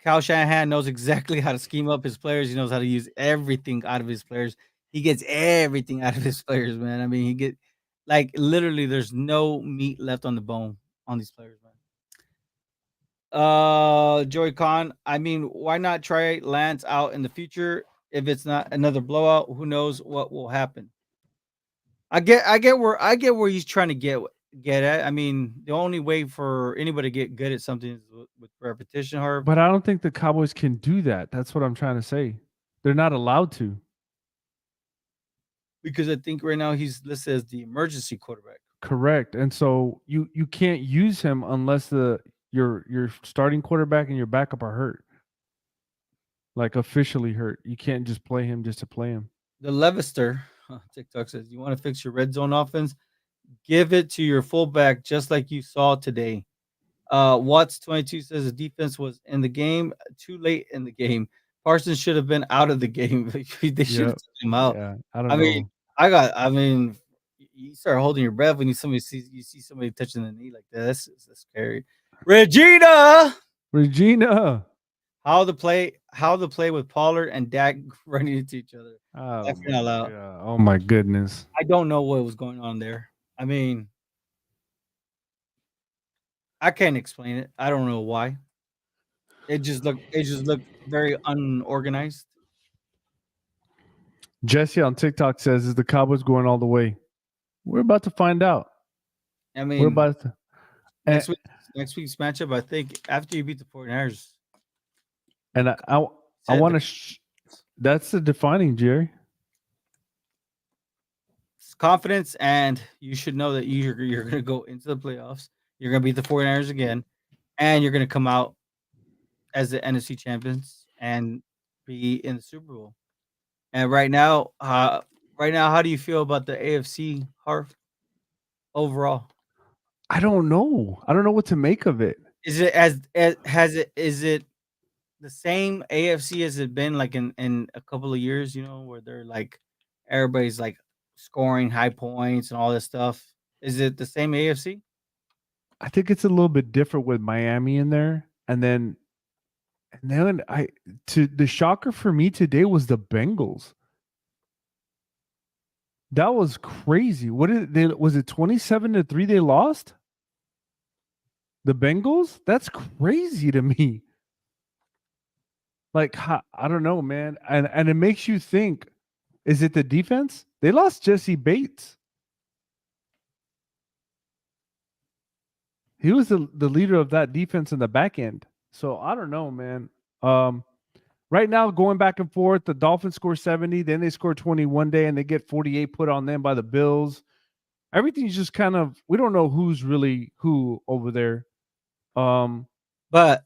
Kyle Shanahan knows exactly how to scheme up his players. He knows how to use everything out of his players. He gets everything out of his players, man. I mean, he get like literally there's no meat left on the bone on these players, man. Joey Khan, I mean, why not try Lance out in the future? If it's not another blowout, who knows what will happen? I get where he's trying to get at. I mean, the only way for anybody to get good at something is with repetition, Harv, But I don't think the Cowboys can do that. That's what I'm trying to say. They're not allowed to. because I think right now he's listed as the emergency quarterback. Correct. And so you can't use him unless your starting quarterback and your backup are hurt. Like officially hurt. You can't just play him just to play him. The Levister TikTok says, "You want to fix your red zone offense? Give it to your fullback, just like you saw today." Watts 22 says the defense was in the game too late in the game. Parsons should have been out of the game. They should have Yep. taken him out. Yeah. I don't I mean, know. I mean, you start holding your breath when you see somebody touching the knee like that. That's scary. Regina, Regina. how the play with Pollard and Dak running into each other. Oh Laughing my out loud. god. Oh my goodness. I don't know what was going on there. I mean, I can't explain it. I don't know why. It just looked very unorganized. Jesse on TikTok says, "Is the Cowboys going all the way?" We're about to find out. I We're mean, about to. And, next week's matchup, I think after you beat the 49ers, and I set want the to. That's the defining, Jerry. confidence, and you should know that you're going to go into the playoffs. You're going to beat the 49ers again, and you're going to come out as the NFC champions and be in the Super Bowl. And right now, how do you feel about the AFC Harf overall? I don't know. I don't know what to make of it. Is it as has it is it the same AFC as it been like in a couple of years? You know, where they're like everybody's like scoring high points and all this stuff. Is it the same AFC? I think it's a little bit different with Miami in there, and then I to the shocker for me today was the Bengals. That was crazy. What did they was it 27-3 they lost? The Bengals? That's crazy to me. Like I don't know, man. And it makes you think, is it the defense? They lost Jesse Bates. He was the leader of that defense in the back end. So I don't know, man. Um right now going back and forth, the Dolphins score 70, then they score 20 one day and they get 48 put on them by the Bills. Everything's just kind of we don't know who's really who over there. Um But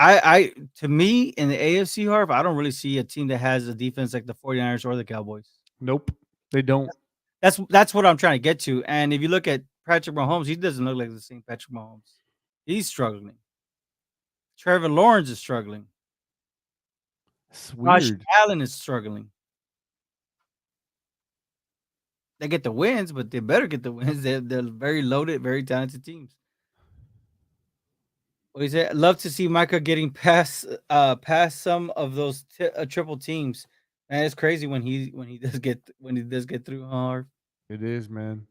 I to me in the AFC Harf, I don't really see a team that has a defense like the 49ers or the Cowboys. nope. They don't. That's what I'm trying to get to. And if you look at Patrick Mahomes, he doesn't look like the same Patrick Mahomes. He's struggling. Trevor Lawrence is struggling. It's Josh weird. Allen is struggling. They get the wins, but they better get the wins. They're very loaded, very talented teams. What he said, love to see Micah getting past some of those triple teams. Man, it's crazy when he does get through hard. It is, man.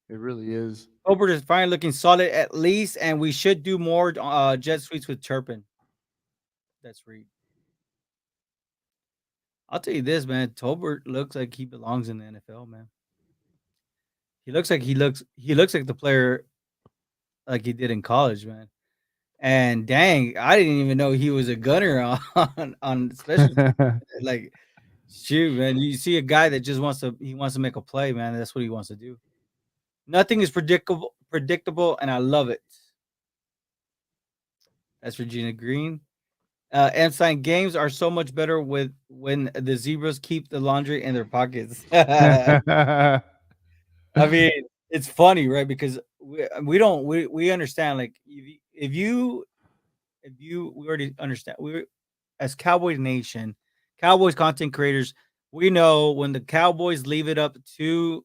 It really is. Colbert is finally looking solid at least, and we should do more jet sweeps with Turpin. That's Reed. I'll tell you this, man. Tolbert looks like he belongs in the NFL, man. He looks like the player like he did in college, man. And dang, I didn't even know he was a gunner on special teams. Like, shoot, man, you see a guy that just wants to make a play, man. That's what he wants to do. Nothing is predictable, and I love it. That's Regina Green. Ensign games are so much better with when the zebras keep the laundry in their pockets. I mean, it's funny, right? Because we don't we understand like if you we already understand we as Cowboys Nation, Cowboys content creators, we know when the Cowboys leave it up to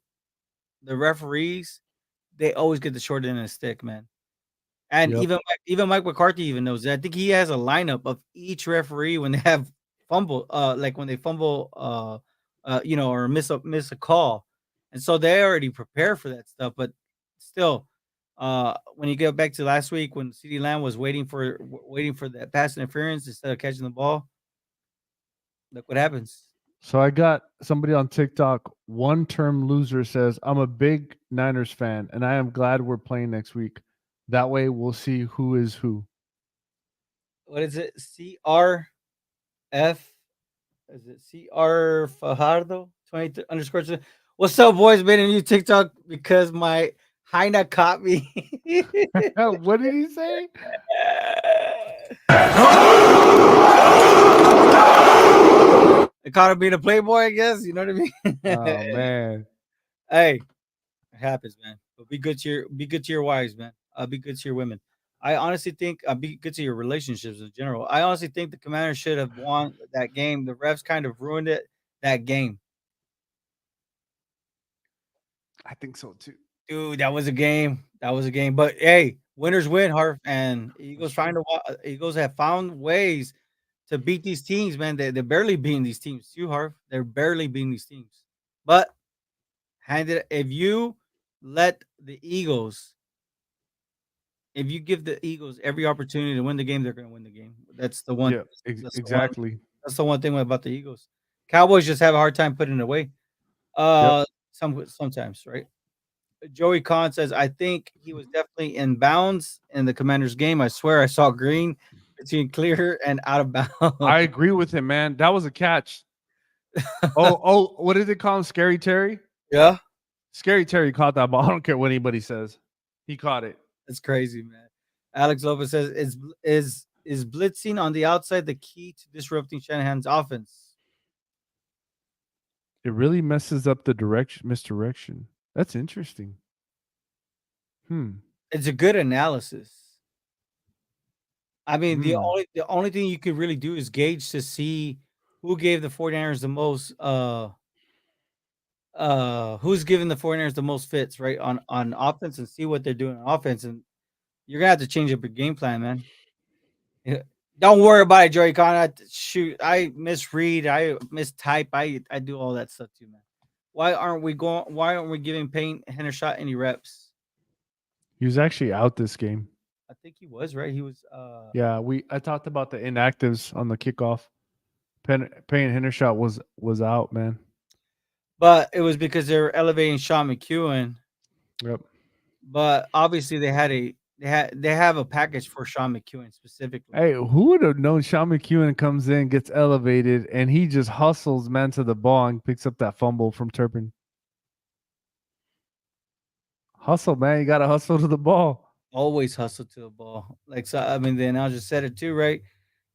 the referees, they always get the short end of the stick, man. And Yep. even Mike McCarthy even knows that. I think he has a lineup of each referee when they have fumble, like when they fumble, you know, or miss a call, and so they already prepare for that stuff. But still, when you get back to last week when CeeDee Lamb was waiting for that pass interference instead of catching the ball, look what happens. So I got somebody on TikTok, one term loser says, I'm a big Niners fan and I am glad we're playing next week. That way we'll see who is who. What is it? CRF Is it CR Fajardo 20 underscore? What's up, boys? Made a new TikTok because my hyena caught me. What did he say? They caught him being a playboy, I guess. You know what I mean? Oh man. Hey, it happens, man. But be good to your wives, man. Be good to your women. I honestly think be good to your relationships in general. I honestly think the Commanders should have won that game. The refs kind of ruined it that game. I think so too. Dude, that was a game. That was a game. But hey, winners win, Harv, and That's true. Eagles have found ways to beat these teams. Man, they're barely beating these teams too, Harv. They're barely beating these teams. But if you let the Eagles, if you give the Eagles every opportunity to win the game, they're going to win the game. That's the one. Yeah, That's the one. exactly. That's the one thing about the Eagles. Cowboys just have a hard time putting it away. Yep. Sometimes, right? Joey Kahn says, I think he was definitely in bounds in the Commanders game. I swear I saw green between clear and out of bounds. I agree with him, man. That was a catch. What did they call him? Scary Terry? Yeah, Scary Terry caught that ball. I don't care what anybody says. He caught it. that's crazy, man. Alex Lopez says, is blitzing on the outside the key to disrupting Shanahan's offense? It really messes up the misdirection. That's interesting. Hmm. It's a good analysis. I mean, Hmm. the only thing you could really do is gauge to see who gave the 49ers the most who's giving the 49ers the most fits, right? On offense and see what they're doing on offense. And you're gonna have to change up your game plan, man. Yeah. Don't worry about it, Joey Con. Shoot, I misread, I mistype, I do all that stuff too, man. Why aren't we giving Payne Hendershot any reps? He was actually out this game. I think he was, right? He was Yeah, I talked about the inactives on the kickoff. Payne Hendershot was out, man. but it was because they were elevating Sean McEwen. Yep. But obviously they have a package for Sean McEwen specifically. Hey, who would have known Sean McEwen comes in, gets elevated, and he just hustles man to the ball and picks up that fumble from Turpin. Hustle, man. You gotta hustle to the ball. Always hustle to the ball. Like so, I mean, the announcer said it too, right?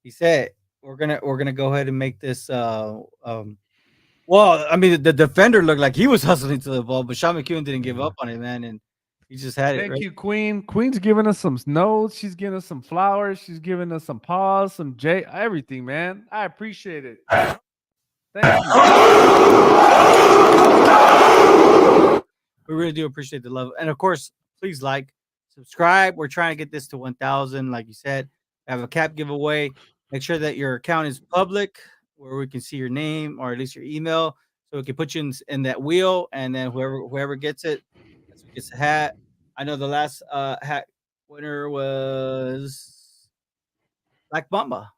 He said we're gonna go ahead and make this. Well, I mean, the defender looked like he was hustling to the ball, but Sean McEwen didn't give up on it, man, and he just had it Thank right. you, Queen. Queen's giving us some notes. She's giving us some flowers. She's giving us some paws, some J, everything, man. I appreciate it. Thank you. We really do appreciate the love, and of course, please like, subscribe. We're trying to get this to 1,000, like you said. I have a cap giveaway. Make sure that your account is public, where we can see your name or at least your email, so we can put you in that wheel, and then whoever gets it, that's who gets the hat. I know the last hat winner was Black Mamba.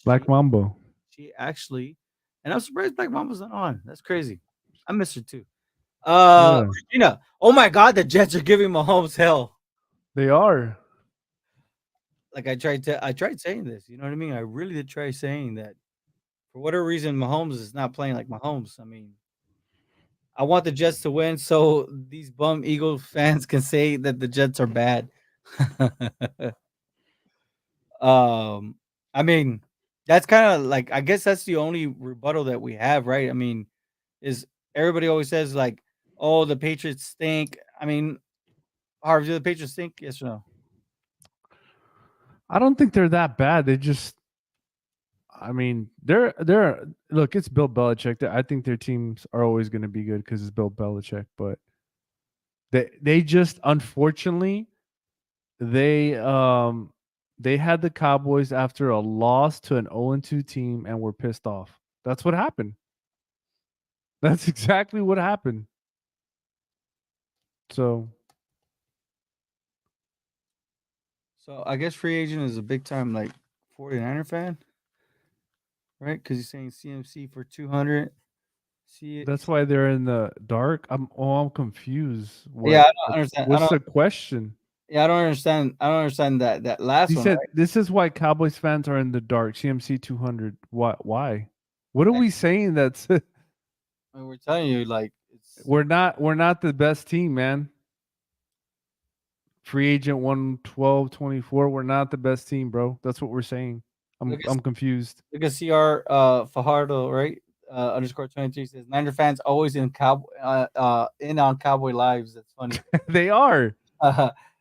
Black She Mambo. she actually, and I'm surprised Black Mamba's not on. That's crazy. I miss her too. Yeah, Regina. Oh my God, the Jets are giving Mahomes hell. they are. Like I tried saying this. You know what I mean? I really did try saying that. For whatever reason, Mahomes is not playing like Mahomes. I mean, I want the Jets to win so these bum Eagles fans can say that the Jets are bad. um, I mean, that's kind of like I guess that's the only rebuttal that we have, right? I mean, is everybody always says like, "Oh, the Patriots stink." I mean, Harvey, do the Patriots stink? Yes or no? I don't think they're that bad. They just, I mean, they're. Look, it's Bill Belichick. I think their teams are always going to be good because it's Bill Belichick. But they just unfortunately they had the Cowboys after a loss to an 0-2 team and were pissed off. That's what happened. That's exactly what happened. So So I guess free agent is a big time like 49er fan, right? Because he's saying CMC for 200. See, that's why they're in the dark. I'm confused. yeah, I don't understand. I What's don't. the question? Yeah, I don't understand. I don't understand that last He one, said right? this is why Cowboys fans are in the dark. CMC 200. Why? What are we saying that's I mean, we're telling you, like it's we're not the best team, man. Free agent 112-24. We're not the best team, bro. That's what we're saying. I'm look at I'm confused. look at CR Fajardo, right? Underscore 23 says Niner fans always in on Cowboy lives. That's funny. They are.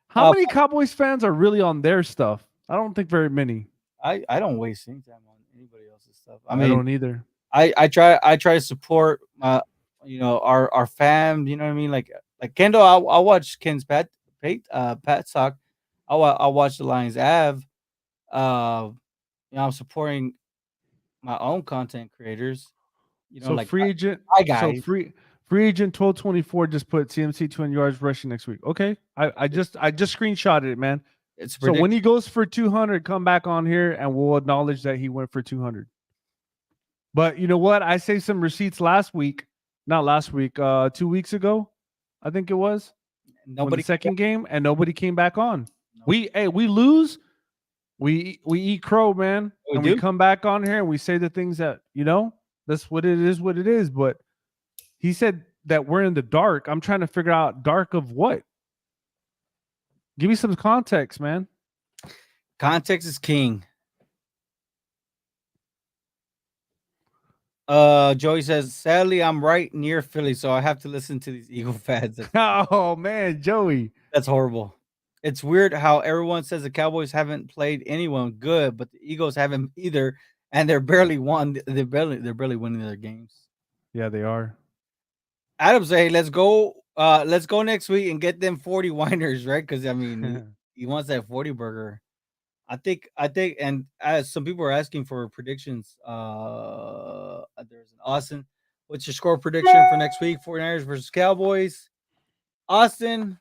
How many Cowboys fans are really on their stuff? I don't think very many. I don't waste any time on anybody else's stuff. I I mean, don't either. I try to support my our fam. You know what I mean? Like Kendall, I'll watch Ken's Pat Sock. I'll watch the Lions Av. I'm supporting my own content creators. So Like free agent. my So guys. free agent 1224 just put CMC 200 yards rushing next week. Okay, I just screenshotted it, man. It's So when he prediction. goes for 200, come back on here and we'll acknowledge that he went for 200. But you know what? I saved some receipts last week, not last week, 2 weeks ago, I think it was when the Nobody. second game, and nobody came back on. No, We lose, we eat crow, man, we and we do. come back on here and we say the things that that's what it is, what it is. But he said that we're in the dark. I'm trying to figure out dark of what. Give me some context, man. Context is king. Joey says, sadly, I'm right near Philly, so I have to listen to these Eagle fans. Oh man, Joey. That's horrible. It's weird how everyone says the Cowboys haven't played anyone good, but the Eagles haven't either, and they're barely won. They're barely winning their games. Yeah, they are. Adam say, let's go next week and get them 40 whiners, right? Because I mean, he wants that 40 burger. I think, and as some people are asking for predictions. There's an Austin. What's your score prediction for next week? 49ers versus Cowboys. Austin,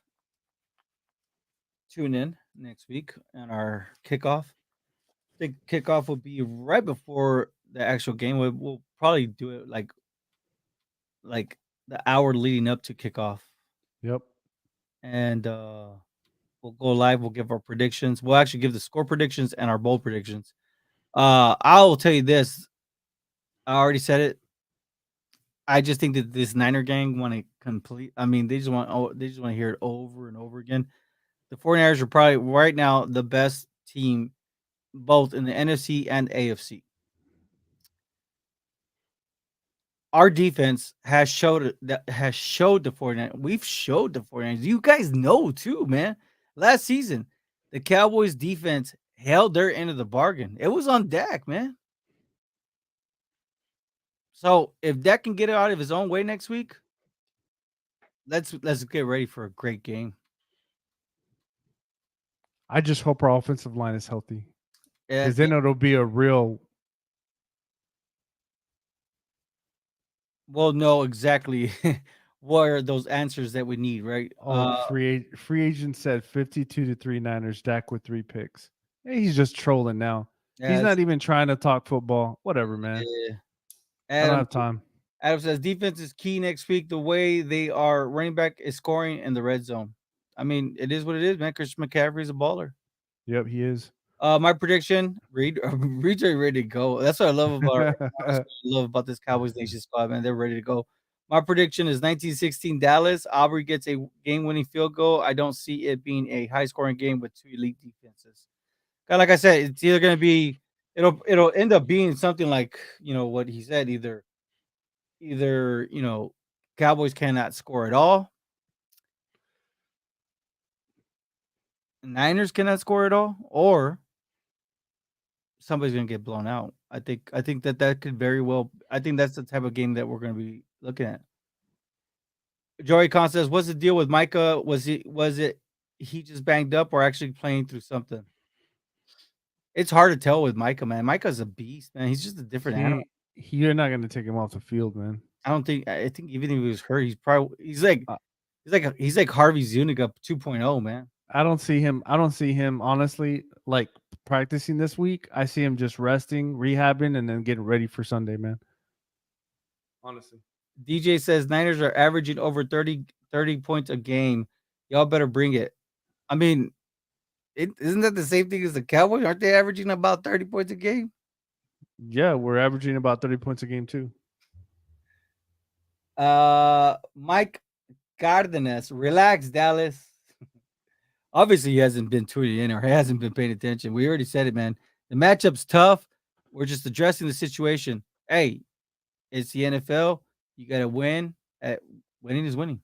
tune in next week on our kickoff. I think kickoff will be right before the actual game. We'll probably do it like the hour leading up to kickoff, Yep. and we'll go live. We'll give our predictions. We'll actually give the score predictions and our bold predictions. I will tell you this. I already said it. I just think that this Niner gang want to complete. I mean, they just want to hear it over and over again. The 49ers are probably right now the best team both in the NFC and AFC. Our defense has showed the 49ers. We've showed the 49ers. You guys know too, man. Last season, the Cowboys defense held their end of the bargain. It was on Dak, man. So if Dak can get it out of his own way next week, let's get ready for a great game. I just hope our offensive line is healthy because Yeah, then it'll be a real. we'll know exactly what are those answers that we need, right? Oh, free agent said 52 to 3 Niners, Dak with 3 picks. Hey, he's just trolling now. He's As not even trying to talk football. Whatever, man. yeah. I don't Adam have time. Adam says defense is key next week. The way they are running back is scoring in the red zone. I mean, it is what it is, man. Christian McCaffrey is a baller. Yep, he is. My prediction, Reed's already ready to go. That's what I love about honestly, I love about this Cowboys Nation squad, man. They're ready to go. My prediction is 1916 Dallas. Aubrey gets a game-winning field goal. I don't see it being a high-scoring game with two elite defenses. Like I said, it's either going to be it'll end up being something like what he said. Either Cowboys cannot score at all, Niners cannot score at all, or somebody's gonna get blown out. I think that could very well. I think that's the type of game that we're gonna be looking at. Joey Khan says, "What's the deal with Micah? Was it he just banged up or actually playing through something?" It's hard to tell with Micah, man. Micah's a beast, man. He's just a different animal. You're not going to take him off the field, man. I don't think. I think even if he was hurt, he's like Uh, he's like Harvey Zuniga 2.0, man. I don't see him. I don't see him honestly like practicing this week. I see him just resting, rehabbing, and then getting ready for Sunday, man. Honestly. DJ says Niners are averaging over 30 points a game. Y'all better bring it. I mean, isn't that the same thing as the Cowboys? Aren't they averaging about 30 points a game? Yeah, we're averaging about 30 points a game too. Mike Cardenas, relax, Dallas. Obviously, he hasn't been tuning in or he hasn't been paying attention. We already said it, man. The matchup's tough. We're just addressing the situation. Hey, it's the NFL. You got to win. Winning is winning.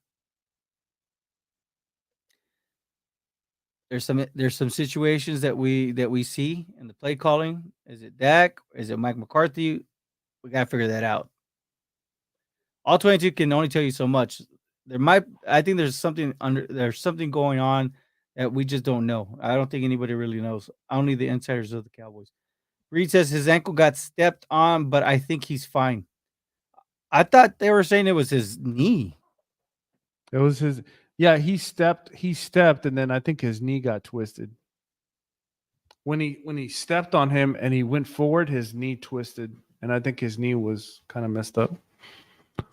there's some situations that we see in the play calling. Is it Dak? Is it Mike McCarthy? We gotta figure that out. All 22 can only tell you so much. I think there's something going on that we just don't know. I don't think anybody really knows. Only the insiders of the Cowboys. Reed says his ankle got stepped on, but I think he's fine. I thought they were saying it was his knee. It was his. Yeah, he stepped, and then I think his knee got twisted. When he stepped on him and he went forward, his knee twisted, and I think his knee was kind of messed up.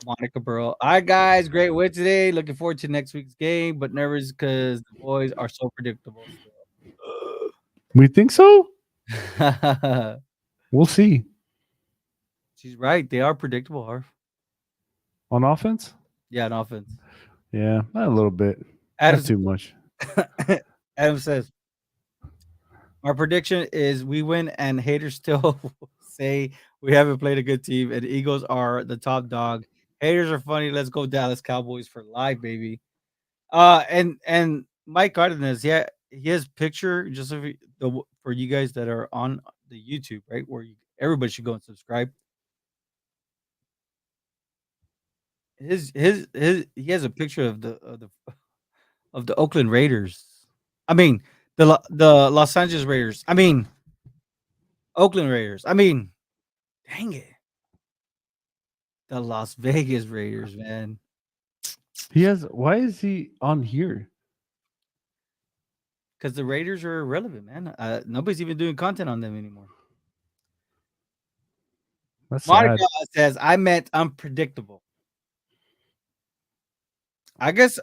Monica Burrow. All right, guys, great win today. Looking forward to next week's game, but nervous because the boys are so predictable We think so. still. We'll see. She's right. They are predictable, Harv. On offense. Yeah, on offense. Yeah, not a little bit. Adam, Not too much. Adam says, our prediction is we win, and haters still say we haven't played a good team, and Eagles are the top dog. Haters are funny. Let's go Dallas Cowboys for life, baby. And Mike Cardenas, yeah, his picture just for you guys that are on the YouTube, right, where everybody should go and subscribe. His he has a picture of the Oakland Raiders. I mean the Los Angeles Raiders. I mean Oakland Raiders. I mean, dang it, the Las Vegas Raiders, man. He has. Why is he on here? Because the Raiders are irrelevant, man. Nobody's even doing content on them anymore. That's Monica sad. says, "I meant unpredictable." I guess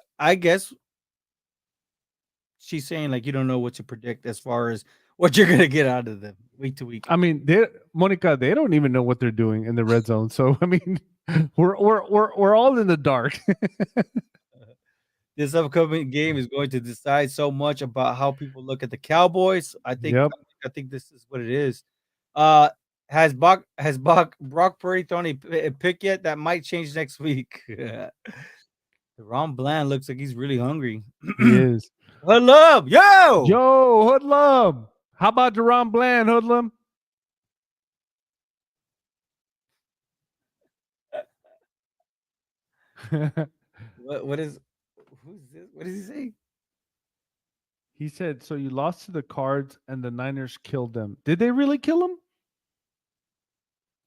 she's saying like you don't know what to predict as far as what you're gonna get out of them week to week. I mean, Monica, they don't even know what they're doing in the red zone. So I mean, we're all in the dark. This upcoming game is going to decide so much about how people look at the Cowboys. I think Yep. I think this is what it is. Uh has Brock Purdy thrown a pick yet? That might change next week. Ron Bland looks like he's really hungry. He is. Hello, yo. Yo, hoodlum. How about Deron Bland, hoodlum? What is who's this? What does he say? He said, so you lost to the Cards and the Niners killed them. Did they really kill him?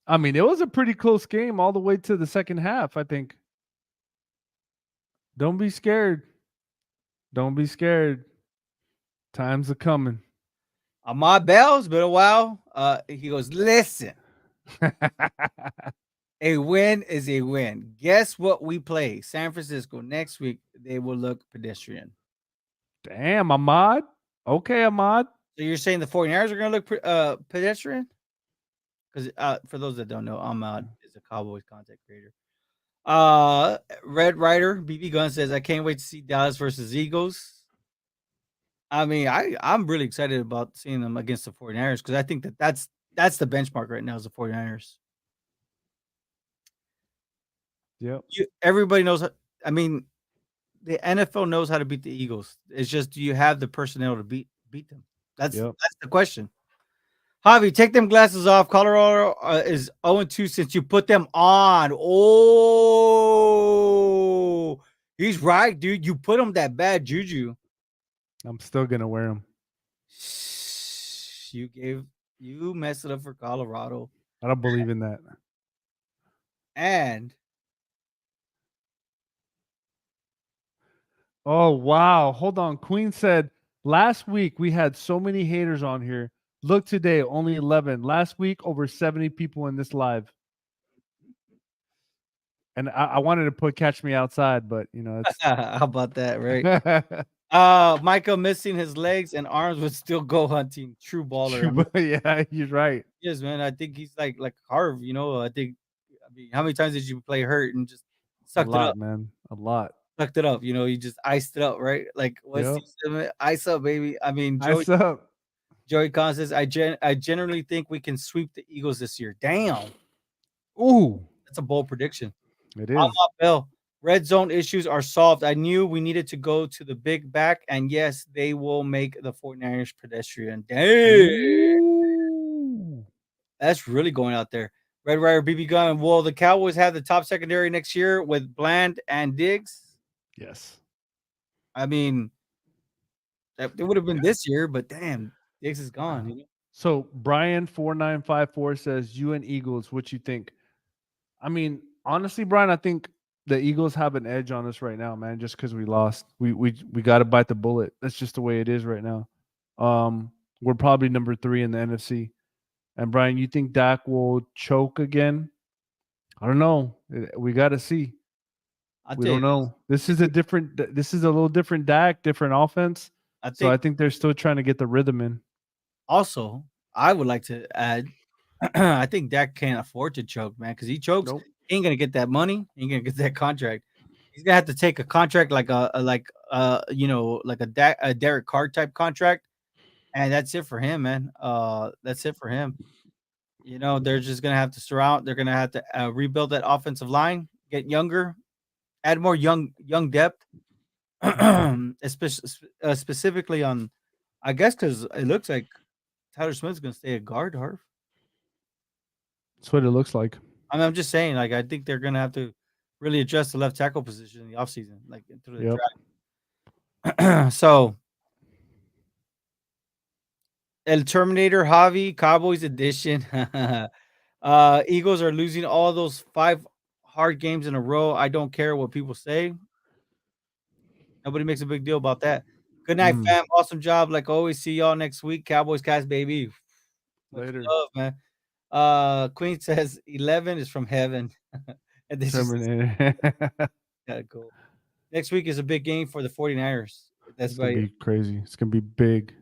I mean, it was a pretty close game all the way to the second half, I think. Don't be scared. Don't be scared. Times are coming. Ahmad Bell, it's been a while. He goes, listen, a win is a win. Guess what we play? San Francisco next week. They will look pedestrian. Damn, Ahmad. Okay, Ahmad. So you're saying the 49ers are going to look pedestrian? Because for those that don't know, Ahmad is a Cowboys content creator. Red Rider BB Gun says, I can't wait to see Dallas versus Eagles. I mean, I'm really excited about seeing them against the 49ers because I think that's the benchmark right now is the 49ers. Yep. Everybody knows. I mean, the NFL knows how to beat the Eagles. It's just do you have the personnel to beat them? That's Yep. that's the question. Javi, take them glasses off. Colorado is 0-2 since you put them on. Oh, he's right, dude. You put them that bad juju. I'm still gonna wear them. You messed it up for Colorado. I don't believe in that. And Oh wow. Hold on. Queen said last week we had so many haters on here. Look today, only 11. Last week, over 70 people in this live. And I wanted to put Catch Me Outside, but you know, it's how about that, right? Michael missing his legs and arms would still go hunting. True baller. true, but yeah, you're right. Yes, man. I think he's like Harv. I mean, how many times did you play hurt and just A sucked it up? lot, man. A lot. Sucked it up. You just iced it up, right? Like what's Yep. ice up, baby? I mean, Ice up. Joey Kahn says, I generally think we can sweep the Eagles this year. Damn, Ooh, that's a bold prediction. it I'm is. not Bill. Red zone issues are solved. I knew we needed to go to the big back, and yes, they will make the 49ers pedestrian. Dang, Ooh. that's really going out there. Red Rider BB Gun. Will the Cowboys have the top secondary next year with Bland and Diggs? Yes. I mean, it would have been this year, but damn, Diggs is gone. You know? So Brian4954 says, "You and Eagles, what you think?" I mean, honestly, Brian, I think the Eagles have an edge on us right now, man. Just because we lost, we got to bite the bullet. That's just the way it is right now. We're probably number 3 in the NFC. And Brian, you think Dak will choke again? I don't know. We got to see. I'll We tell you don't this. know. This I is a think, different. This is a little different Dak, different offense. I So think I think they're still trying to get the rhythm in. also, I would like to add, I think Dak can't afford to choke, man, because he chokes, Nope. he ain't gonna get that money. He ain't gonna get that contract. He's gonna have to take a contract like like a Derek Carr type contract, and that's it for him, man. That's it for him. You know, they're just gonna have to surround. They're gonna have to rebuild that offensive line, get younger, add more young depth, specifically on, I guess, because it looks like Tyler Smith's gonna stay a guard, Harv. That's what it looks like. I mean, I'm just saying, like, I think they're gonna have to really address the left tackle position in the offseason, like through the Yep. draft. So, El Terminator Javi Cowboys edition. Eagles are losing all those 5 hard games in a row. I don't care what people say. Nobody makes a big deal about that. Good night, Mm. fam. Awesome job. Like always, see y'all next week. Cowboys Cast, baby. Much Later. love, man. Queen says 11 is from heaven. And then she says, Terminator. gotta go. Next week is a big game for the 49ers. That's It's gonna why be crazy. It's gonna be big.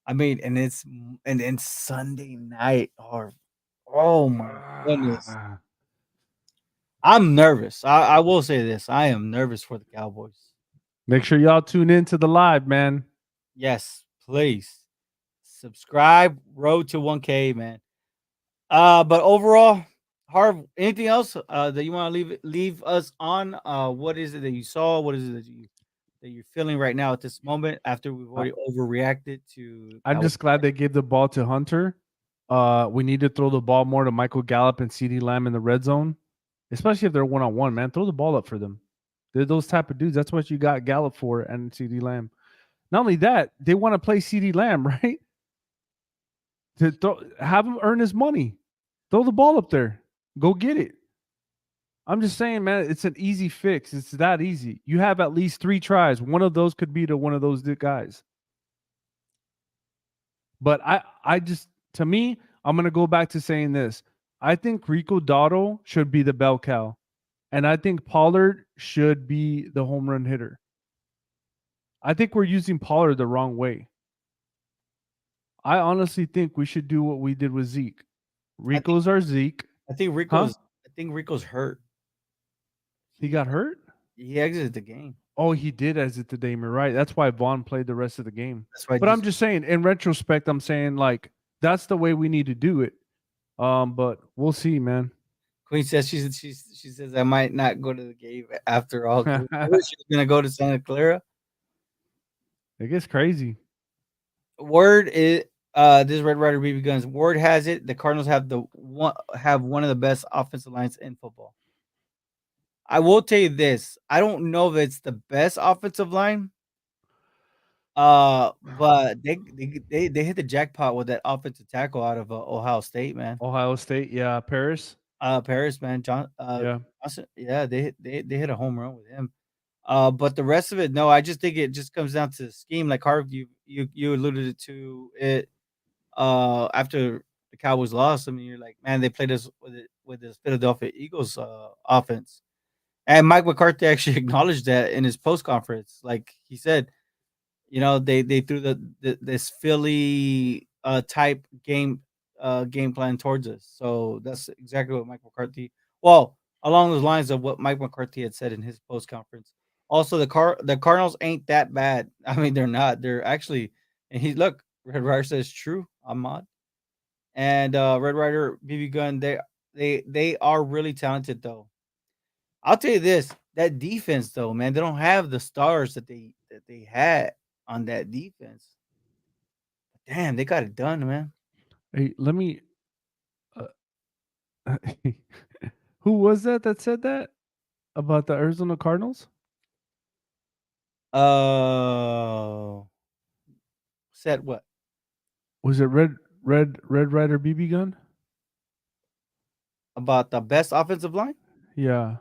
I mean, and then Sunday night or oh my goodness. Ah. I'm nervous. I will say this. I am nervous for the Cowboys. Make sure y'all tune in to the live, man. Yes, please. Subscribe. Road to 1K, man. But overall, Harv, anything else that you want to leave us on? What is it that you saw? What is it that you're feeling right now at this moment after we've I- already overreacted to I'm Cowboys? just glad they gave the ball to Hunter. We need to throw the ball more to Michael Gallup and CD Lamb in the red zone, especially if they're 1-on-1. Man, throw the ball up for them. They're those type of dudes. That's what you got Gallup for and CD Lamb. Not only that, they want to play CD Lamb, right? Have him earn his money. Throw the ball up there. Go get it. I'm just saying, man, it's an easy fix. It's that easy. You have at least 3 tries. One of those could be to one of those guys. But I just, to me, I'm gonna go back to saying this. I think Rico Dotto should be the bell cow, and I think Pollard should be the home run hitter. I think we're using Pollard the wrong way. I honestly think we should do what we did with Zeke. I think Rico's our Zeke, I think huh? Rico's hurt. He He got hurt. he exited the game. Oh, he did as it the Damer, right? That's why Vaughn played the rest of the game. That's why I But I'm just just saying, in retrospect, I'm saying like that's the way we need to do it. But we'll see, man. Queen says she says I might not go to the game after all. 'Cause remember she was gonna go to Santa Clara. It gets crazy. Word is this is Red Rider BB Guns. Word has it the Cardinals have one of the best offensive lines in football. I will tell you this. I don't know if it's the best offensive line. But they hit the jackpot with that offensive tackle out of Ohio State, man. Ohio State, yeah. Paris, Paris, man, yeah. Johnson, yeah, they hit a home run with him. But the rest of it, no, I just think it just comes down to scheme. Like Harv, you alluded to it after the Cowboys lost. I mean, you're like, man, they played us with this Philadelphia Eagles offense, and Mike McCarthy actually acknowledged that in his post conference. Like he said, you know, they threw this Philly type game plan towards us. So that's exactly what Mike McCarthy. Well, along those lines of what Mike McCarthy had said in his post conference. Also, the Cardinals ain't that bad. I mean, they're not. They're actually. And he look. Red Rider says true. Ahmad and Red Rider BB Gun. They are really talented though. I'll tell you this. that defense though, man, they don't have the stars that they had on that defense. Damn, they got it done, man. Hey, let me. Uh, who was that said that about the Arizona Cardinals? Oh, said what Was it Red Rider BB gun? about the best offensive line? Yeah.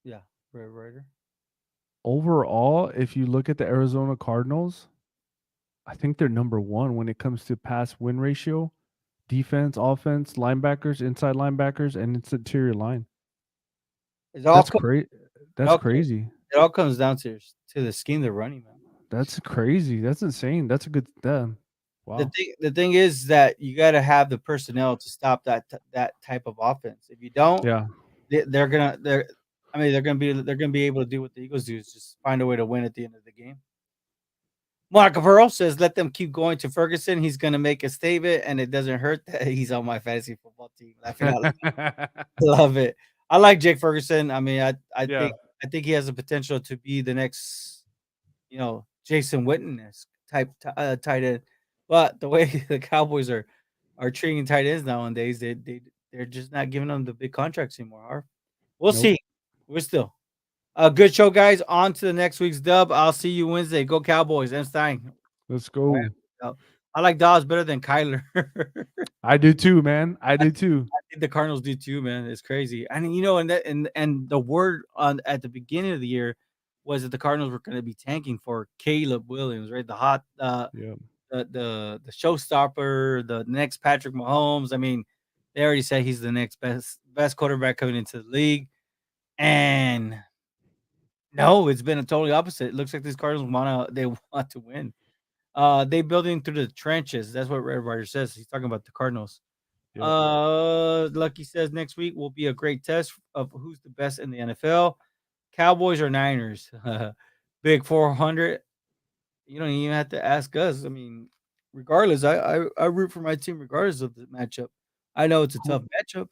Yeah, Red Rider. Overall, if you look at the Arizona Cardinals, I think they're number one when it comes to pass win ratio, defense, offense, linebackers, inside linebackers, and its interior line. It all That's co- crazy. it That's all crazy. it all comes down to the scheme they're running, man. That's crazy. That's insane. That's a good. The Wow. thing is that you got to have the personnel to stop that type of offense. If you don't, Yeah. they're gonna they're I mean they're gonna be able to do what the Eagles do is just find a way to win at the end of the game. Marco Pearl says, "Let them keep going to Ferguson. He's gonna make a statement, and it doesn't hurt that he's on my fantasy football team." Laughing out loud. Love it. I like Jake Ferguson. I mean, I Yeah. think he has the potential to be the next, Jason Witten type tight end. But the way the Cowboys are treating tight ends nowadays, they're just not giving them the big contracts anymore. We'll Nope. see. We're still a good show, guys. On to the next week's dub. I'll see you Wednesday. Go Cowboys. M. Stein. Let's All right. go. I like Dawes better than Kyler. I do too, man. I do too. Think the Cardinals do too, man. It's crazy. And and the word on at the beginning of the year was that the Cardinals were going to be tanking for Caleb Williams, right? The hot, Yeah. the showstopper, the next Patrick Mahomes. I mean, they already said he's the next best quarterback coming into the league, and no, it's been a totally opposite. It looks like these Cardinals they want to win. They building through the trenches. That's what Red Ryder says. He's talking about the Cardinals. Yep. Lucky says next week will be a great test of who's the best in the NFL. Cowboys or Niners? Big 400. You don't even have to ask us. I mean, regardless, I root for my team regardless of the matchup. I know it's a tough matchup.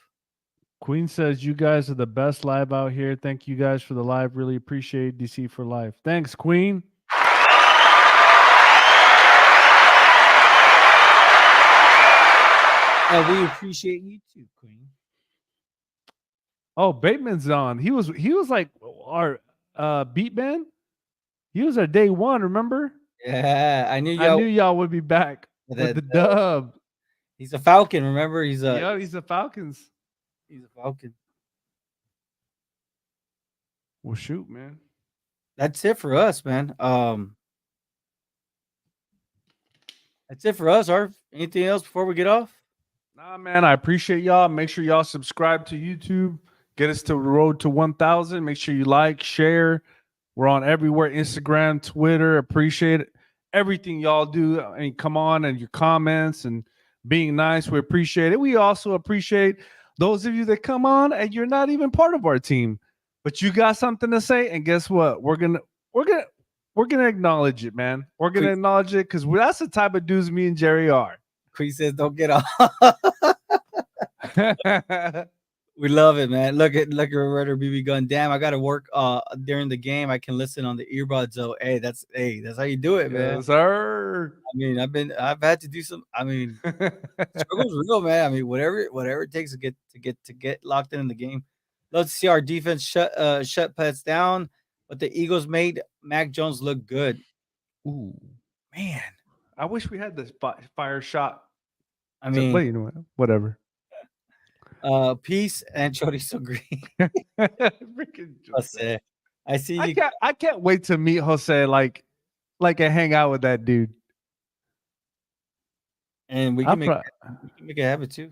Queen says you guys are the best live out here. Thank you guys for the live. Really appreciate DC for life. Thanks, Queen. And we appreciate you too, Queen. Oh, Bateman's on. He was like our beat man. He was our day one, remember? Yeah, I knew I knew y'all. y'all would be back with That the dub. he's a Falcon. Remember, Yeah, he's the Falcons. he's a Falcon. Well, shoot, man. That's it for us, man. That's it for us. Arf. Anything else before we get off? Nah, man, I appreciate y'all. Make sure y'all subscribe to YouTube. Get us to the road to 1,000. Make sure you like, share. We're on everywhere, Instagram, Twitter. Appreciate it. Everything y'all do. I mean, come on, and your comments and being nice. We appreciate it. We also appreciate those of you that come on and you're not even part of our team, but you got something to say. And guess what? We're gonna acknowledge it, man. We're gonna Queen, acknowledge it because that's the type of dudes me and Jerry are. Queen says, "Don't get off." We love it, man. Look at Roberto BB gun. Damn, I got to work during the game. I can listen on the earbuds. So that's how you do it, man. Yes, sir. I mean, I've had to do some. I mean, struggle's real, man. I mean, whatever it takes to get locked in the game. Love to see our defense shut pets down, but the Eagles made Mac Jones look good. Ooh, Man, I wish we had this fire shot. I So, mean, but you know what? Whatever. peace and chorizo green. Freaking Jose. Jose. I see I you, can't. I can't wait to meet Jose. Like and hang out with that dude. and we I can make pro- we can make it happen too.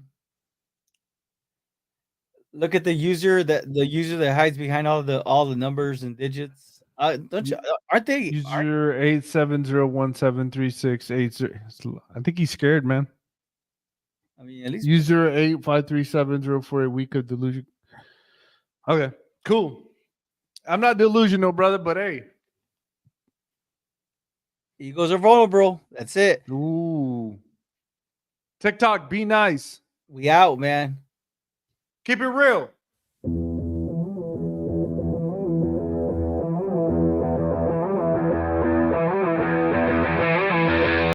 Look at the user that hides behind all the numbers and digits. Don't you? u- Aren't they? user 870173680. I think he's scared, man. I mean, at least User 8537048 week of delusion. Okay, cool. I'm not delusional, brother, but hey. Eagles are vulnerable. That's it. Ooh. TikTok, be nice. We out, man. Keep it real.